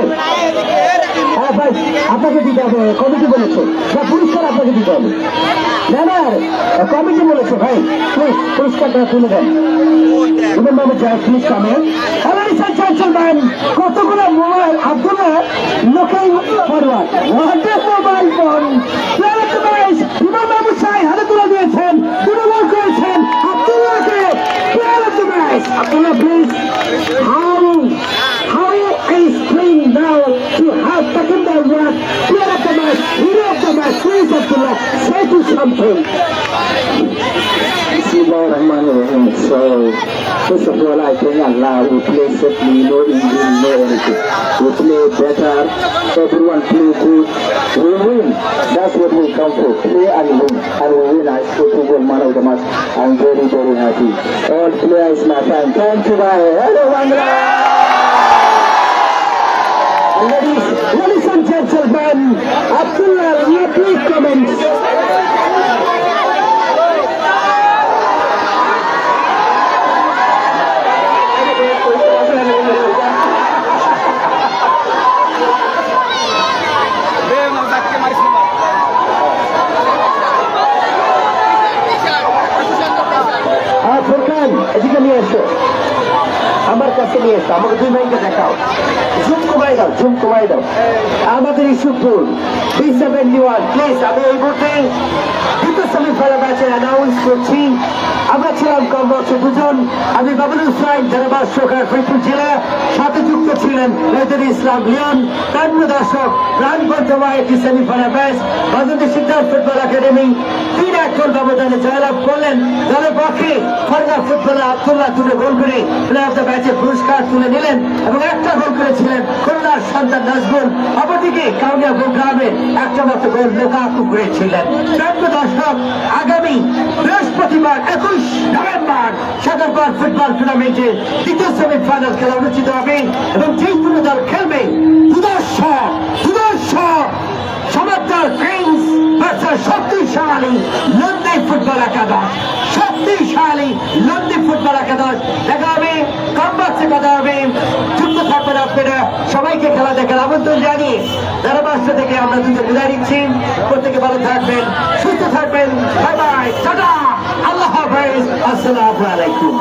হ্যাঁ ভাই আপনাকে দিতে হবে কমিটি বলেছে বা পুরস্কার আপনাকে দিতে হবে না কমিটি বলেছে ভাই পুরস্কারটা তুলে দেন বাবু যায় প্লিজ কামে কতগুলো মোবাইল আব্দুল্লাহ লোকেই ফরওয়ার্ড মোবাইল ফোন বাবু চাই হাতে তুলে দিয়েছেন দুর্বল করেছেন আব্দুল্লাহকে Abdullah, please, how is playing now to have taken the word, player of the match, hero of the match, please Abdullah, say to something. Bismillahirrahmanirrahim. So, first of all, I thank Allah who plays safely, no injury, no anything. We play better, everyone play good, we win. That's what we come for, play and win. And we win, I spoke to the man of the match. I'm very, very happy. All players, my friend, thank you, bye. Hello, Bangla! Ladies and gentlemen, Abdullah, your please comments. এদিকে নিয়ে এসো আমার কাছে নিয়ে এসো আমাকে 2 ভাইকে দেখাও জুম কমাই দাও আমাদের ইস্যুপুর B71 প্লিজ আমি এই মুহূর্তে দ্বিতীয় সেমিফাইনাল ম্যাচে অ্যানাউন্স করছি আমরা ছিলাম কম বয়সে দুজন, আমি বাবুল হুসাইন ধারাবাস সরকার ফরিদপুর জেলা, সাথে যুক্ত ছিলেন মেহেদুল ইসলাম লিয়ন। প্রাণ দর্শক, প্রাণবন্ত একটি semifinal match Badundi Shikdar football academy 3-1 ব্যবধানে জয়লাভ করলেন। দলের পক্ষে ফরজা ফুটবলার আব্দুল্লাহ তুলে গোল করে প্লেয়ার অফ দ্য ম্যাচের পুরস্কার তুলে নিলেন এবং একটা গোল করেছিলেন খুলনার সন্তান নাজমুল। অপরদিকে কাউনিয়া গ্রামের একটা মাত্র গোল লোকাকু করেছিলেন। প্রাণ দর্শক, আগামী বৃহস্পতিবার 21 নভেম্বর সাগরপাড় ফুটবল টুর্নামেন্টের দ্বিতীয় সেমিফাইনাল খেলা অনুষ্ঠিত হবে এবং যেই দুটো দল খেলবে চমৎকার প্রিন্স ভার্সেস শক্তিশালী লন্ডে ফুটবল একাদশ। শক্তিশালী লন্ডে ফুটবল একাদশ দেখা হবে, কমবাক্সে কথা হবে। যুক্ত থাকবেন আপনারা, সবাইকে খেলা দেখার আমন্ত্রণ জানিয়ে ধারাবাস্য থেকে আমরা দুটো বিদায় নিচ্ছি। প্রত্যেকে ভালো থাকবেন, সুস্থ থাকবেন। বাই বাই, টাটা, আল্লাহ হাফেজ, আসসালামু আলাইকুম।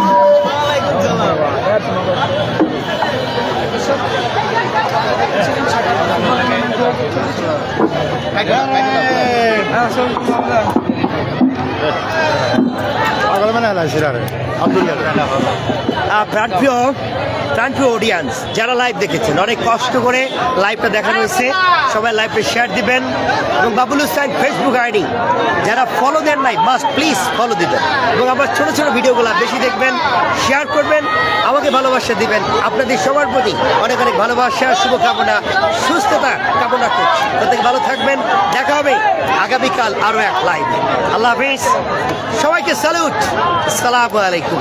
প্রাণপ্রিয় অডিয়েন্স, যারা লাইভ দেখেছেন, অনেক কষ্ট করে লাইভটা দেখানো হয়েছে, সবাই লাইভটা শেয়ার দিবেন এবং বাবুল হুসাইন ফেসবুক আইডি যারা ফলো দেন নাই মাস্ট প্লিজ ফলো দিবেন এবং আমার ছোট ছোট ভিডিওগুলো বেশি দেখবেন, শেয়ার করবেন, আমাকে ভালোবাসা দিবেন। আপনাদের সবার প্রতি অনেক অনেক ভালোবাসা, শুভকামনা, সুস্থতা কামনা করছি। প্রত্যেকে ভালো থাকবেন, দেখা হবে আগামীকাল আরো এক লাইভ। আল্লাহ হাফেজ, সবাইকে স্যালুট, আসসালামু আলাইকুম।